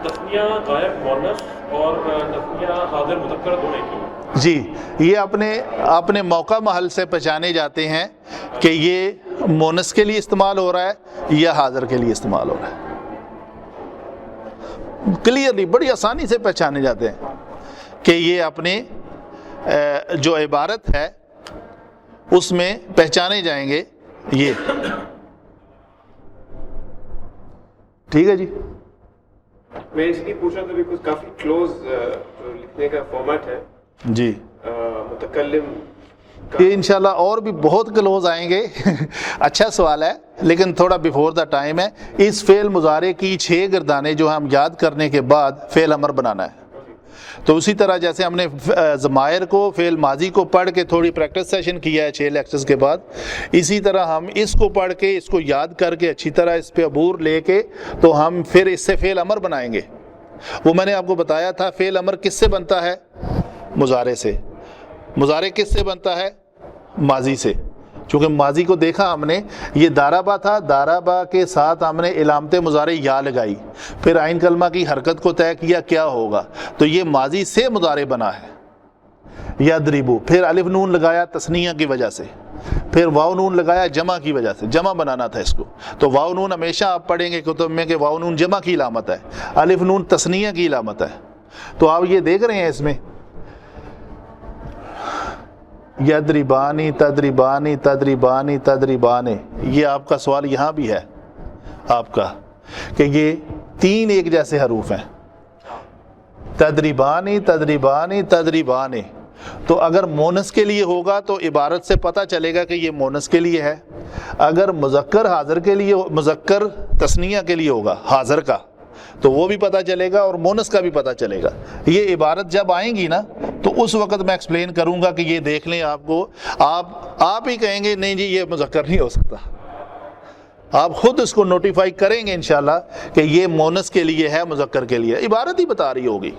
تسنیہ غائب مونس اور تسنیہ حاضر مذکر دونوں کی جی, یہ اپنے موقع محل سے پہچانے جاتے ہیں کہ یہ مونس کے لیے استعمال ہو رہا ہے یا حاضر کے لیے استعمال ہو رہا ہے. کلیئرلی بڑی آسانی سے پہچانے جاتے ہیں کہ یہ اپنے جو عبارت ہے اس میں پہچانے جائیں گے یہ. ٹھیک ہے جی. میں اس لیے پوچھا تھا بیکاز کافی کلوز جو لکھنے کا فارمیٹ ہے جی, متکلم یہ انشاءاللہ اور بھی بہت کلوز آئیں گے. اچھا سوال ہے لیکن تھوڑا بیفور دا ٹائم ہے. اس فعل مضارع کی 6 گردانے جو ہم یاد کرنے کے بعد فعل امر بنانا ہے. تو اسی طرح جیسے ہم نے ضمائر کو فعل ماضی کو پڑھ کے تھوڑی پریکٹس سیشن کیا ہے 6 لیکچرز کے بعد, اسی طرح ہم اس کو پڑھ کے اس کو یاد کر کے اچھی طرح اس پہ عبور لے کے تو ہم پھر اس سے فعل امر بنائیں گے. وہ میں نے آپ کو بتایا تھا فعل امر کس سے بنتا ہے, مضارع سے. مضارع کس سے بنتا ہے, ماضی سے. چونکہ ماضی کو دیکھا ہم نے, یہ دارابا تھا, دارابا کے ساتھ ہم نے علامت مضارع یا لگائی, پھر عین کلمہ کی حرکت کو طے کیا کیا ہوگا, تو یہ ماضی سے مضارع بنا ہے. یضربو, پھر الف نون لگایا تثنیہ کی وجہ سے, پھر واو نون لگایا جمع کی وجہ سے, جمع بنانا تھا اس کو. تو واو نون ہمیشہ آپ پڑھیں گے کتب میں کہ واو نون جمع کی علامت ہے, الف نون تثنیہ کی علامت ہے. تو آپ یہ دیکھ رہے ہیں اس میں یضربانی تضربانی تضربانی تضربانے, یہ آپ کا سوال یہاں بھی ہے آپ کا کہ یہ 3 ایک جیسے حروف ہیں, تضربانی تضربانی تضربانے. تو اگر مونس کے لیے ہوگا تو عبارت سے پتہ چلے گا کہ یہ مونس کے لیے ہے. اگر مذکر حاضر کے لیے, مذکر تثنیہ کے لیے ہوگا حاضر کا, تو وہ بھی پتہ چلے گا اور مونس کا بھی پتہ چلے گا. یہ عبارت جب آئیں گی نا تو اس وقت میں ایکسپلین کروں گا کہ یہ دیکھ لیں آپ کو، آپ ہی کہیں گے نہیں جی یہ مذکر نہیں ہو سکتا، آپ خود اس کو نوٹیفائی کریں گے انشاءاللہ کہ یہ مونس کے لیے ہے، مذکر کے لیے، عبارت ہی بتا رہی ہوگی،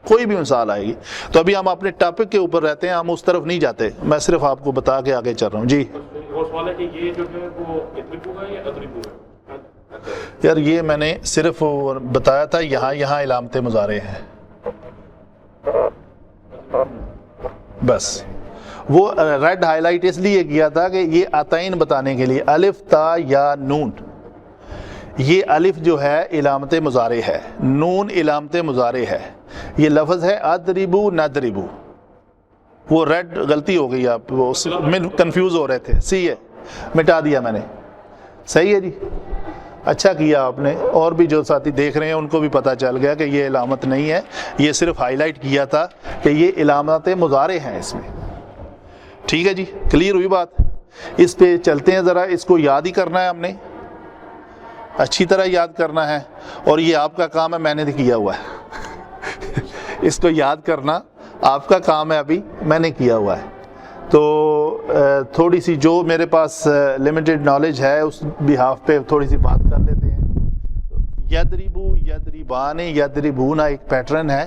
کوئی بھی مثال آئے گی۔ تو ابھی ہم اپنے ٹاپک کے اوپر رہتے ہیں، ہم اس طرف نہیں جاتے، میں صرف آپ کو بتا کے آگے چل رہا ہوں۔ جی اور سوال ہے کہ یہ جو ہے وہ اضربو ہے یا اضربو ہے؟ یار یہ میں نے صرف بتایا تھا، یہاں علامت مضارع ہیں بس، وہ ریڈ ہائی لائٹ اس لیے کیا تھا کہ یہ عطین بتانے کے لیے، الف تا یا نون، یہ الف جو ہے علامت مضارع ہے، نون علامت مضارع ہے، یہ لفظ ہے اضربو ندربو، وہ ریڈ غلطی ہو گئی، آپ میں کنفیوز ہو رہے تھے، سی ہے مٹا دیا میں نے، صحیح ہے جی، اچھا کیا آپ نے، اور بھی جو ساتھی دیکھ رہے ہیں ان کو بھی پتہ چل گیا کہ یہ علامت نہیں ہے، یہ صرف ہائی لائٹ کیا تھا کہ یہ علامت مضارع ہیں اس میں، ٹھیک ہے جی، کلیئر ہوئی بات؟ اس پہ چلتے ہیں ذرا، اس کو یاد ہی کرنا ہے ہم نے، اچھی طرح یاد کرنا ہے، اور یہ آپ کا کام ہے، میں نے کیا ہوا ہے اس کو یاد کرنا آپ کا کام ہے، ابھی میں نے کیا ہوا ہے، تو تھوڑی سی جو میرے پاس لمیٹڈ نالج ہے اس بہاف پہ تھوڑی سی بات کر لیتے ہیں۔ یدربو، یدربان، یدربونا ایک پیٹرن ہے،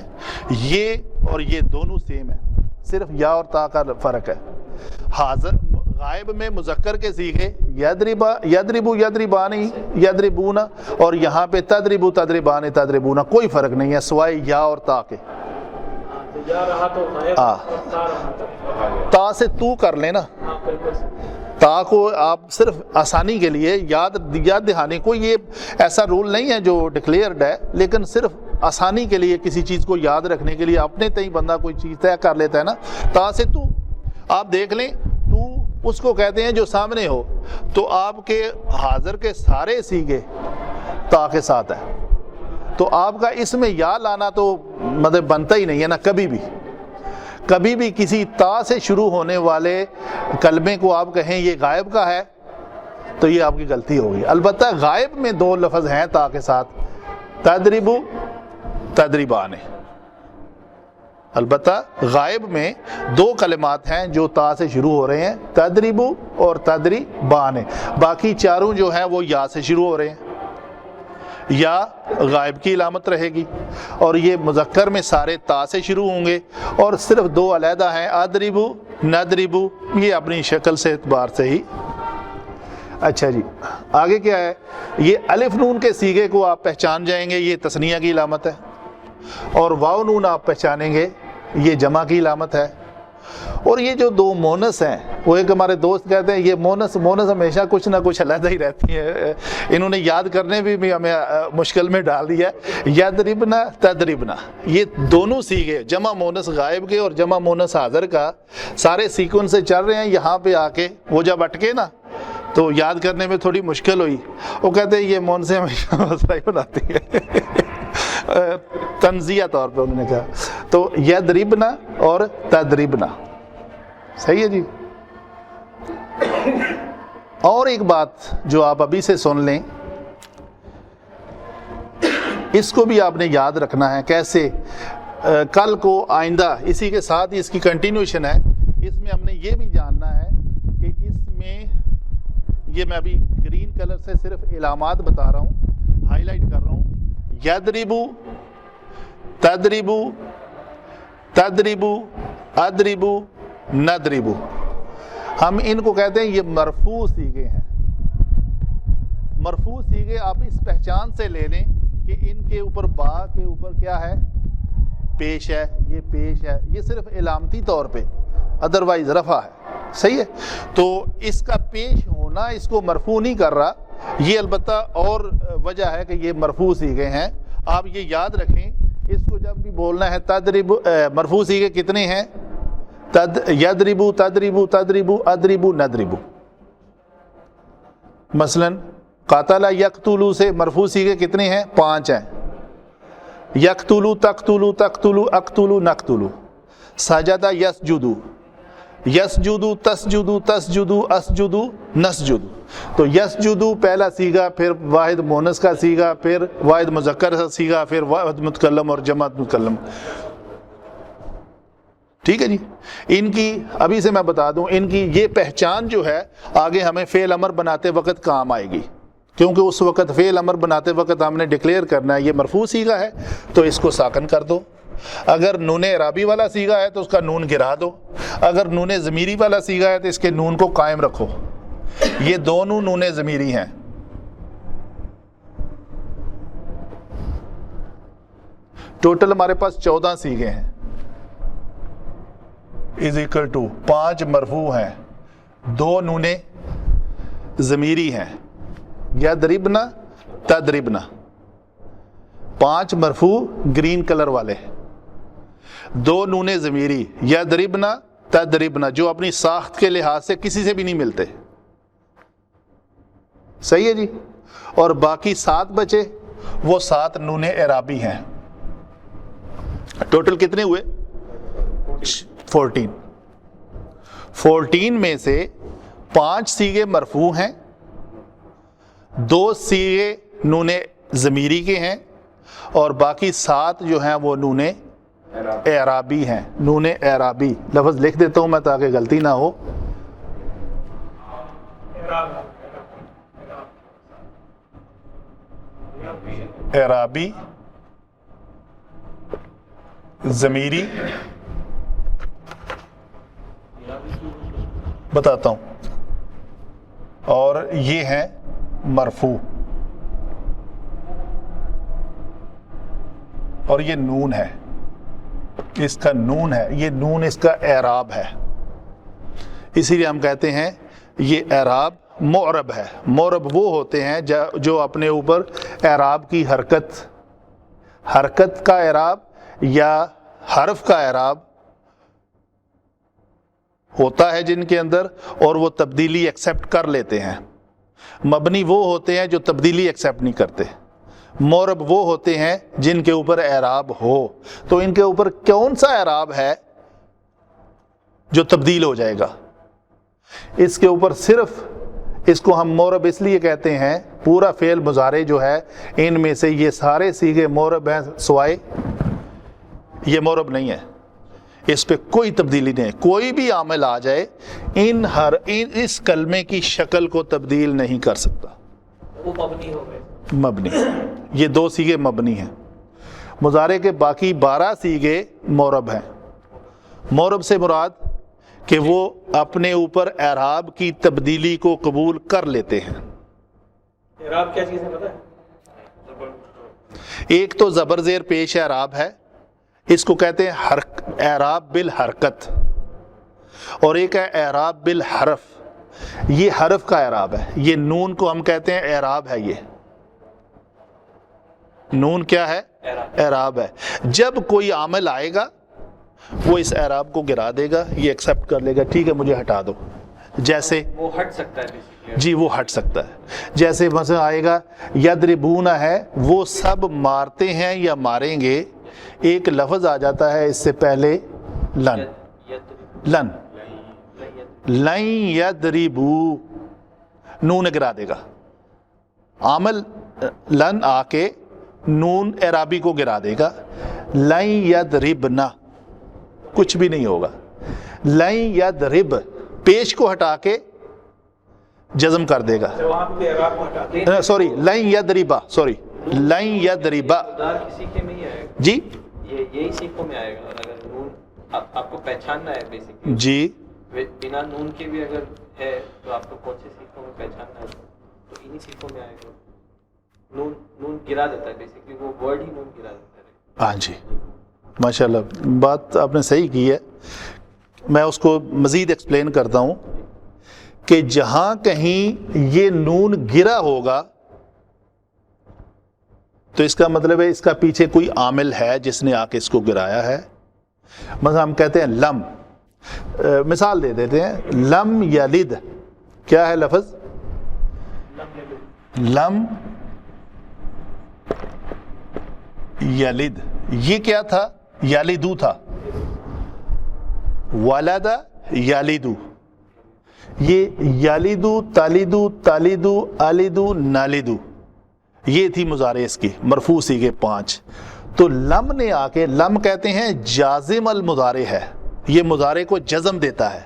یہ اور یہ دونوں سیم ہے، صرف یا اور تا کا فرق ہے۔ حاضر غائب میں مذکر کے صیغے یدربا، یدربو، یدربانی، یدربونا، اور یہاں پہ تدربو، تدربان، تدربونا، کوئی فرق نہیں ہے سوائے یا اور تا کے۔ یا رہا تو غائب اور تا رہا تو، تا سے تو کر لینا، ہاں بالکل، تا کو آپ صرف آسانی کے لیے یاد دہانی، کوئی یہ ایسا رول نہیں ہے جو ڈکلیئرڈ ہے، لیکن صرف آسانی کے لیے کسی چیز کو یاد رکھنے کے لیے اپنے تئیں بندہ کوئی چیز طے کر لیتا ہے نا، تا سے تو، آپ دیکھ لیں تو اس کو کہتے ہیں جو سامنے ہو، تو آپ کے حاضر کے سارے صیغے تا کے ساتھ ہے، تو آپ کا اس میں یا لانا تو مطلب بنتا ہی نہیں ہے نا، کبھی بھی کسی تا سے شروع ہونے والے کلمے کو آپ کہیں یہ غائب کا ہے تو یہ آپ کی غلطی ہوگی۔ البتہ غائب میں دو لفظ ہیں تا کے ساتھ، تدربو، تدریبان، البتہ غائب میں دو کلمات ہیں جو تا سے شروع ہو رہے ہیں، تدربو اور تدریبان، باقی چاروں جو ہیں وہ یا سے شروع ہو رہے ہیں، یا غائب کی علامت رہے گی، اور یہ مذکر میں سارے تا سے شروع ہوں گے، اور صرف دو علیحدہ ہیں، اضربو، ندربو، یہ اپنی شکل سے اعتبار سے ہی۔ اچھا جی، آگے کیا ہے؟ یہ الف نون کے صیغے کو آپ پہچان جائیں گے، یہ تثنیہ کی علامت ہے، اور واو نون آپ پہچانیں گے، یہ جمع کی علامت ہے، اور یہ جو دو مونس ہیں، وہ ایک ہمارے دوست کہتے ہیں یہ مونس ہمیشہ کچھ نہ کچھ علیحدہ ہی رہتی ہیں، انہوں نے یاد کرنے بھی ہمیں مشکل میں ڈال دیا ہے۔ یدربنا، تدربنا، یہ دونوں صیغے جمع مونس غائب کے اور جمع مونس حاضر کا سارے سیکوینس سے چل رہے ہیں، یہاں پہ آ کے وہ جب اٹکے نا تو یاد کرنے میں تھوڑی مشکل ہوئی، وہ کہتے ہیں یہ مونسیں ہمیشہ مسئلہ ہی بناتی ہیں تنزیہ طور پہ انہوں نے کہا، تو یدربنا اور تدربنا، صحیح ہے جی۔ اور ایک بات جو آپ ابھی سے سن لیں، اس کو بھی آپ نے یاد رکھنا ہے، کیسے کل کو آئندہ اسی کے ساتھ اس کی کنٹینیوشن ہے، اس میں ہم نے یہ بھی جاننا ہے کہ اس میں یہ میں ابھی گرین کلر سے صرف علامات بتا رہا ہوں، ہائی لائٹ کر رہا ہوں، یدربو، تدربو، تدربو، اضربو، ندربو، ہم ان کو کہتے ہیں یہ مرفوع صیغے ہیں۔ مرفوع صیغے آپ اس پہچان سے لے لیں کہ ان کے اوپر با کے اوپر کیا ہے؟ پیش ہے، یہ پیش ہے، یہ صرف علامتی طور پہ، ادروائز رفع ہے، صحیح ہے؟ تو اس کا پیش ہونا اس کو مرفوع نہیں کر رہا، یہ البتہ اور وجہ ہے کہ یہ مرفوع صیغے ہیں، آپ یہ یاد رکھیں، اس کو جب بھی بولنا ہے تدرب، مرفوع صیغے کتنے ہیں؟ یدربو، تدربو، تدربو، اضربو، ندربو۔ مثلا قاتل یقتلو سے مرفوع صیغے کتنے ہیں؟ 5 ہیں، یقتلو، تقتلو، تقتلو، اقتلو، نقتلو۔ سجدہ یسجدو، یسجدو، تسجدو، تسجدو، اسجدو، نسجدو۔ تو یسجدو پہلا صیغہ، پھر واحد مونس کا صیغہ، پھر واحد مذکر کا صیغہ، پھر واحد متکلم اور جمع متکلم۔ ٹھیک ہے جی. ان کی ابھی سے میں بتا دوں، ان کی یہ پہچان جو ہے آگے ہمیں فعل امر بناتے وقت کام آئے گی، کیونکہ اس وقت فعل امر بناتے وقت ہم نے ڈکلیئر کرنا ہے یہ مرفوع صیغہ ہے تو اس کو ساکن کر دو، اگر نون اعرابی والا صیغہ ہے تو اس کا نون گرا دو، اگر نون ضمیری والا صیغہ ہے تو اس کے نون کو قائم رکھو. یہ دونوں نون ضمیری ہیں. ٹوٹل ہمارے پاس 14 صیغے ہیں، از اکول ٹو 5 مرفوع ہیں، 2 نون ضمیری ہیں، یضربنا تضربنا. 5 مرفوع گرین کلر والے، 2 نون ضمیری یضربنا تضربنا جو اپنی ساخت کے لحاظ سے کسی سے بھی نہیں ملتے. صحیح ہے جی. اور باقی 7 بچے وہ 7 نون اعرابی ہیں. ٹوٹل کتنے ہوئے؟ 14. 14 میں سے 5 صیغے مرفوع ہیں، 2 صیغے نون ضمیری کے ہیں، اور باقی 7 جو ہیں وہ نون اعرابی ہیں. نون اعرابی لفظ لکھ دیتا ہوں میں تاکہ غلطی نہ ہو. اعرابی، ضمیری، بتاتا ہوں، اور یہ ہیں مرفوع، اور یہ نون ہے، اس کا نون ہے، یہ نون اس کا اعراب ہے. اسی لیے ہم کہتے ہیں یہ اعراب معرب ہے. معرب وہ ہوتے ہیں جو اپنے اوپر اعراب کی حرکت کا اعراب یا حرف کا اعراب ہوتا ہے جن کے اندر، اور وہ تبدیلی ایکسیپٹ کر لیتے ہیں. مبنی وہ ہوتے ہیں جو تبدیلی ایکسیپٹ نہیں کرتے. معرب وہ ہوتے ہیں جن کے اوپر اعراب ہو. تو ان کے اوپر کون سا اعراب ہے جو تبدیل ہو جائے گا؟ اس کے اوپر صرف، اس کو ہم معرب اس لیے کہتے ہیں، پورا فعل مضارع جو ہے ان میں سے یہ سارے صیغے معرب ہیں سوائے یہ معرب نہیں ہے، اس پہ کوئی تبدیلی نہیں ہے. کوئی بھی عامل آ جائے اس کلمے کی شکل کو تبدیل نہیں کر سکتا. وہ مبنی ہو گئے. مبنی، یہ 2 صیغے مبنی ہیں. مضارع کے باقی 12 صیغے معرب ہیں. معرب سے مراد کہ وہ اپنے اوپر اعراب کی تبدیلی کو قبول کر لیتے ہیں. اعراب کیا چیز ہے پتہ ہے؟ ایک تو زبر زیر پیش اعراب ہے، اس کو کہتے ہیں اعراب بالحرکت، اور ایک ہے اعراب بالحرف. یہ حرف کا اعراب ہے. یہ نون کو ہم کہتے ہیں اعراب ہے. یہ نون کیا ہے؟ اعراب ہے. جب کوئی عامل آئے گا وہ اس اعراب کو گرا دے گا، یہ ایکسیپٹ کر لے گا، ٹھیک ہے مجھے ہٹا دو. جیسے وہ ہٹ سکتا ہے basically. جی وہ ہٹ سکتا ہے. جیسے مثلا آئے گا یضربون ہے، وہ سب مارتے ہیں یا ماریں گے. ایک لفظ آ جاتا ہے اس سے پہلے لن، لن لن یضربو، نون گرا دے گا. عامل لن آ کے نون اعرابی کو گرا دے گا. لن یضربنا، کچھ بھی نہیں ہوگا. لن یضرب، پیش کو ہٹا کے جزم کر دے گا. وہاں پہ اعراب کو ہٹا کے سوری لن یضربا، سوری لن یضربا. مدار کی سیکھے میں ہی آئے گا. جی یہی سیکھوں میں آئے گا. اگر نون آپ کو پہچاننا ہے بیسکلی، جی بنا نون کے بھی اگر ہے تو آپ کو کون سے سیکھوں میں پہچاننا ہے تو انہی سیکھوں میں آئے گا. نون گرا دیتا ہے بیسکلی، وہ ورڈ ہی نون گرا دیتا ہے. ہاں جی ماشاءاللہ، بات آپ نے صحیح کی ہے. میں اس کو مزید ایکسپلین کرتا ہوں کہ جہاں کہیں یہ نون گرا ہوگا تو اس کا مطلب ہے اس کا پیچھے کوئی عامل ہے جس نے آ کے اس کو گرایا ہے. مثلا ہم کہتے ہیں لم، مثال دے دیتے ہیں، لم یلد، کیا ہے لفظ؟ لم یلد. یہ کیا تھا؟ یلدو تھا. ولد یلدو، یہ یلدو تلدو تلدو الدو نالدو، یہ تھی مضارع اس کی مرفوع صیغے 5. تو لم نے آ کے، لم کہتے ہیں جازم المضارع ہے، یہ مضارع کو جزم دیتا ہے.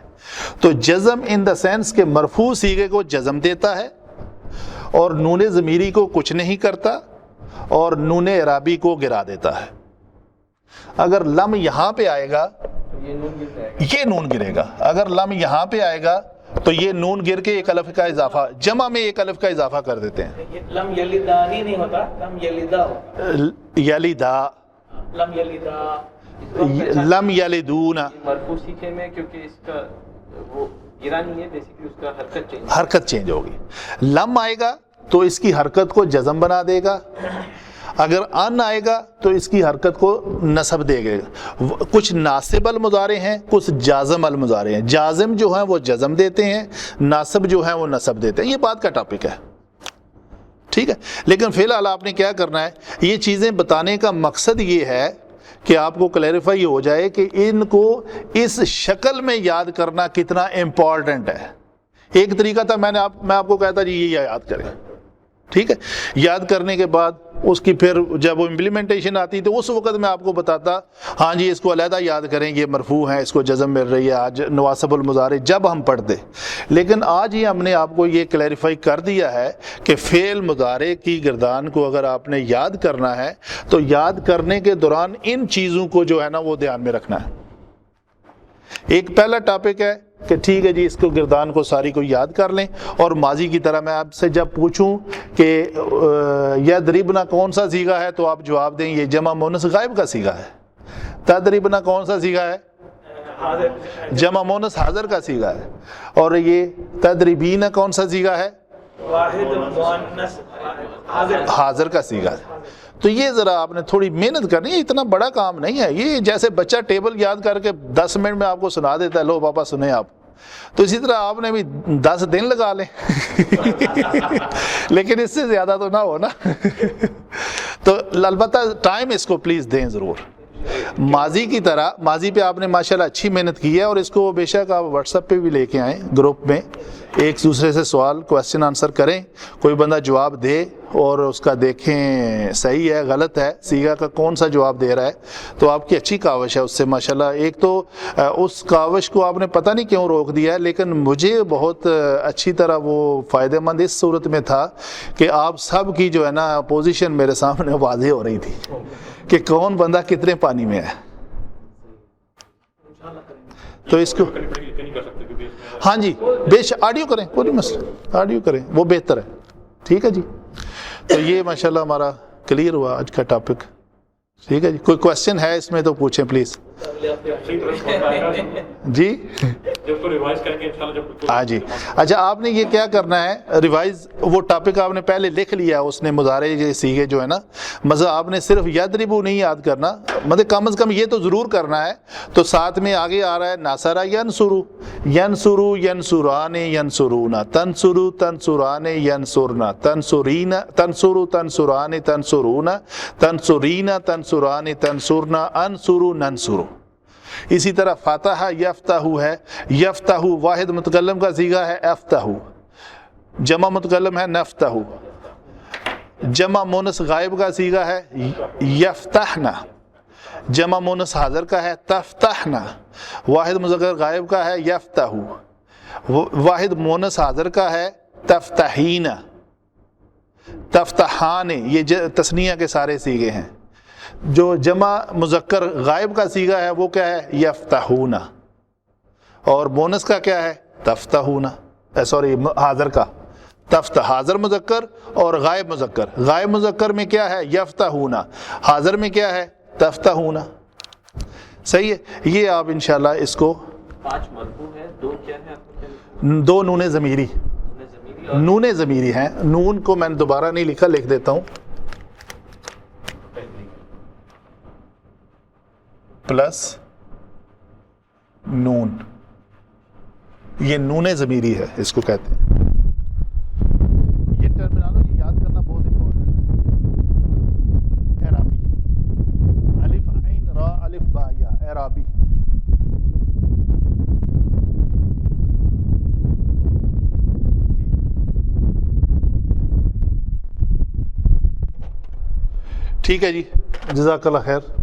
تو جزم ان دا سینس کہ مرفوع صیغے کو جزم دیتا ہے اور نون ضمیری کو کچھ نہیں کرتا اور نون اعرابی کو گرا دیتا ہے. اگر لم یہاں پہ آئے گا یہ نون گرے گا. اگر لم یہاں پہ آئے گا تو یہ نون گر کے ایک الف کا اضافہ, جمع میں ایک الف کا اضافہ کر دیتے ہیں. لم یلدانی نہیں ہوتا, لم یلدا ہوتا. یلدا, لم یلدا, لم یلدون. مرفوع سیکھے میں کیونکہ اس کا وہ گرا نہیں ہے, بیسیکلی اس کا حرکت چینج ہوگی. لم آئے گا تو اس کی حرکت کو جزم بنا دے گا, اگر ان آئے گا تو اس کی حرکت کو نصب دے گا. کچھ ناصب المضارع ہیں, کچھ جازم المضارع ہیں. جازم جو ہیں وہ جزم دیتے ہیں, ناصب جو ہیں وہ نصب دیتے ہیں. یہ بات کا ٹاپک ہے, ٹھیک ہے. لیکن فی الحال آپ نے کیا کرنا ہے, یہ چیزیں بتانے کا مقصد یہ ہے کہ آپ کو کلیریفائی ہو جائے کہ ان کو اس شکل میں یاد کرنا کتنا امپورٹنٹ ہے. ایک طریقہ تھا میں آپ کو کہتا جی یہ یاد کریں, ٹھیک ہے. یاد کرنے کے بعد اس کی پھر جب وہ امپلیمنٹیشن آتی تو اس وقت میں آپ کو بتاتا ہاں جی اس کو علیحدہ یاد کریں, یہ مرفوع ہے, اس کو جزم مل رہی ہے. آج نواصب المضارع جب ہم پڑھتے, لیکن آج ہی ہم نے آپ کو یہ کلیریفائی کر دیا ہے کہ فعل مضارع کی گردان کو اگر آپ نے یاد کرنا ہے تو یاد کرنے کے دوران ان چیزوں کو جو ہے نا وہ دھیان میں رکھنا ہے. ایک پہلا ٹاپک ہے کہ ٹھیک ہے جی اس کو گردان کو ساری کو یاد کر لیں, اور ماضی کی طرح میں آپ سے جب پوچھوں کہ یضربنا کون سا صیغہ ہے تو آپ جواب دیں یہ جمع مونس غائب کا صیغہ ہے. تضربنا کون سا صیغہ ہے, جمع مونس حاضر کا صیغہ ہے. اور یہ تضربین کون سا صیغہ ہے, واحد مؤنث حاضر کا صیغہ ہے. تو یہ ذرا آپ نے تھوڑی محنت کرنی ہے, اتنا بڑا کام نہیں ہے یہ. جیسے بچہ ٹیبل یاد کر کے 10 منٹ میں آپ کو سنا دیتا ہے, لو پاپا سنیں آپ, تو اسی طرح آپ نے بھی 10 دن لگا لیں لیکن اس سے زیادہ تو نہ ہو نا تو البتہ ٹائم اس کو پلیز دیں ضرور. ماضی کی طرح, ماضی پہ آپ نے ماشاءاللہ اچھی محنت کی ہے, اور اس کو بے شک آپ واٹس ایپ پہ بھی لے کے آئیں, گروپ میں ایک دوسرے سے سوال کویسچن آنسر کریں, کوئی بندہ جواب دے اور اس کا دیکھیں صحیح ہے غلط ہے, صیغہ کا کون سا جواب دے رہا ہے. تو آپ کی اچھی کاوش ہے اس سے ماشاءاللہ. ایک تو اس کاوش کو آپ نے پتہ نہیں کیوں روک دیا ہے, لیکن مجھے بہت اچھی طرح وہ فائدہ مند اس صورت میں تھا کہ آپ سب کی جو ہے نا پوزیشن میرے سامنے واضح ہو رہی تھی کہ کون بندہ کتنے پانی میں ہے. تو اس کو ہاں جی آڈیو کریں, کوئی مسئلہ آڈیو کریں, وہ بہتر ہے. ٹھیک ہے جی, تو یہ ماشاءاللہ ہمارا کلیئر ہوا آج کا ٹاپک. ٹھیک ہے جی, کوئی کویسچن ہے اس میں تو پوچھیں پلیز. جی ہاں جی, اچھا آپ نے یہ کیا کرنا ہے ریوائز, وہ ٹاپک آپ نے پہلے لکھ لیا, اس نے مضارع یہ صیغے جو ہے نا, مطلب آپ نے صرف یضربو نہیں یاد کرنا, مطلب کم از کم یہ تو ضرور کرنا ہے. تو ساتھ میں آگے آ رہا ہے ناصرہ ینصرو, ینصرو ینصران ینصرونا, تنصرو تنصران ینصرنا, تنصرین تنصرو تنصران تنصرونا, تنصرین تنصران تنصرنا, انصرو ننصرو. اسی طرح فاتحہ یفتح ہے, یفتح واحد متکلم کا صیغہ ہے افتح, جمع متکلم ہے نفتح, جمع مونس غائب کا صیغہ ہے یفتحنا, جمع مونس حاضر کا ہے تفتحنا, واحد مذکر غائب کا ہے یفتح, واحد مونس حاضر کا ہے تفتحین, تفتحان, یہ تثنیہ کے سارے صیغے ہیں. جو جمع مذکر غائب کا صیغہ ہے وہ کیا ہے یفتحون, اور مونس کا کیا ہے تفتحون, سوری حاضر کا تفتح, حاضر مذکر اور غائب مذکر. غائب مذکر میں کیا ہے یفتحون, حاضر میں کیا ہے تفتحون. صحیح ہے, یہ آپ انشاءاللہ اس کو 5 مرفوع ہے, 2 کیا ہے آپ کو, 2 نون ضمیری, نون ضمیری ہیں. نون کو میں نے دوبارہ نہیں لکھا, لکھ دیتا ہوں, پلس نون, یہ نون ضمیری ہے اس کو کہتے ہیں. یہ ٹرمینالوجی یاد کرنا بہت امپورٹنٹ ہے. اعرابی, الف عین را الف با یا, اعرابی. ٹھیک ہے جی, جزاک اللہ خیر.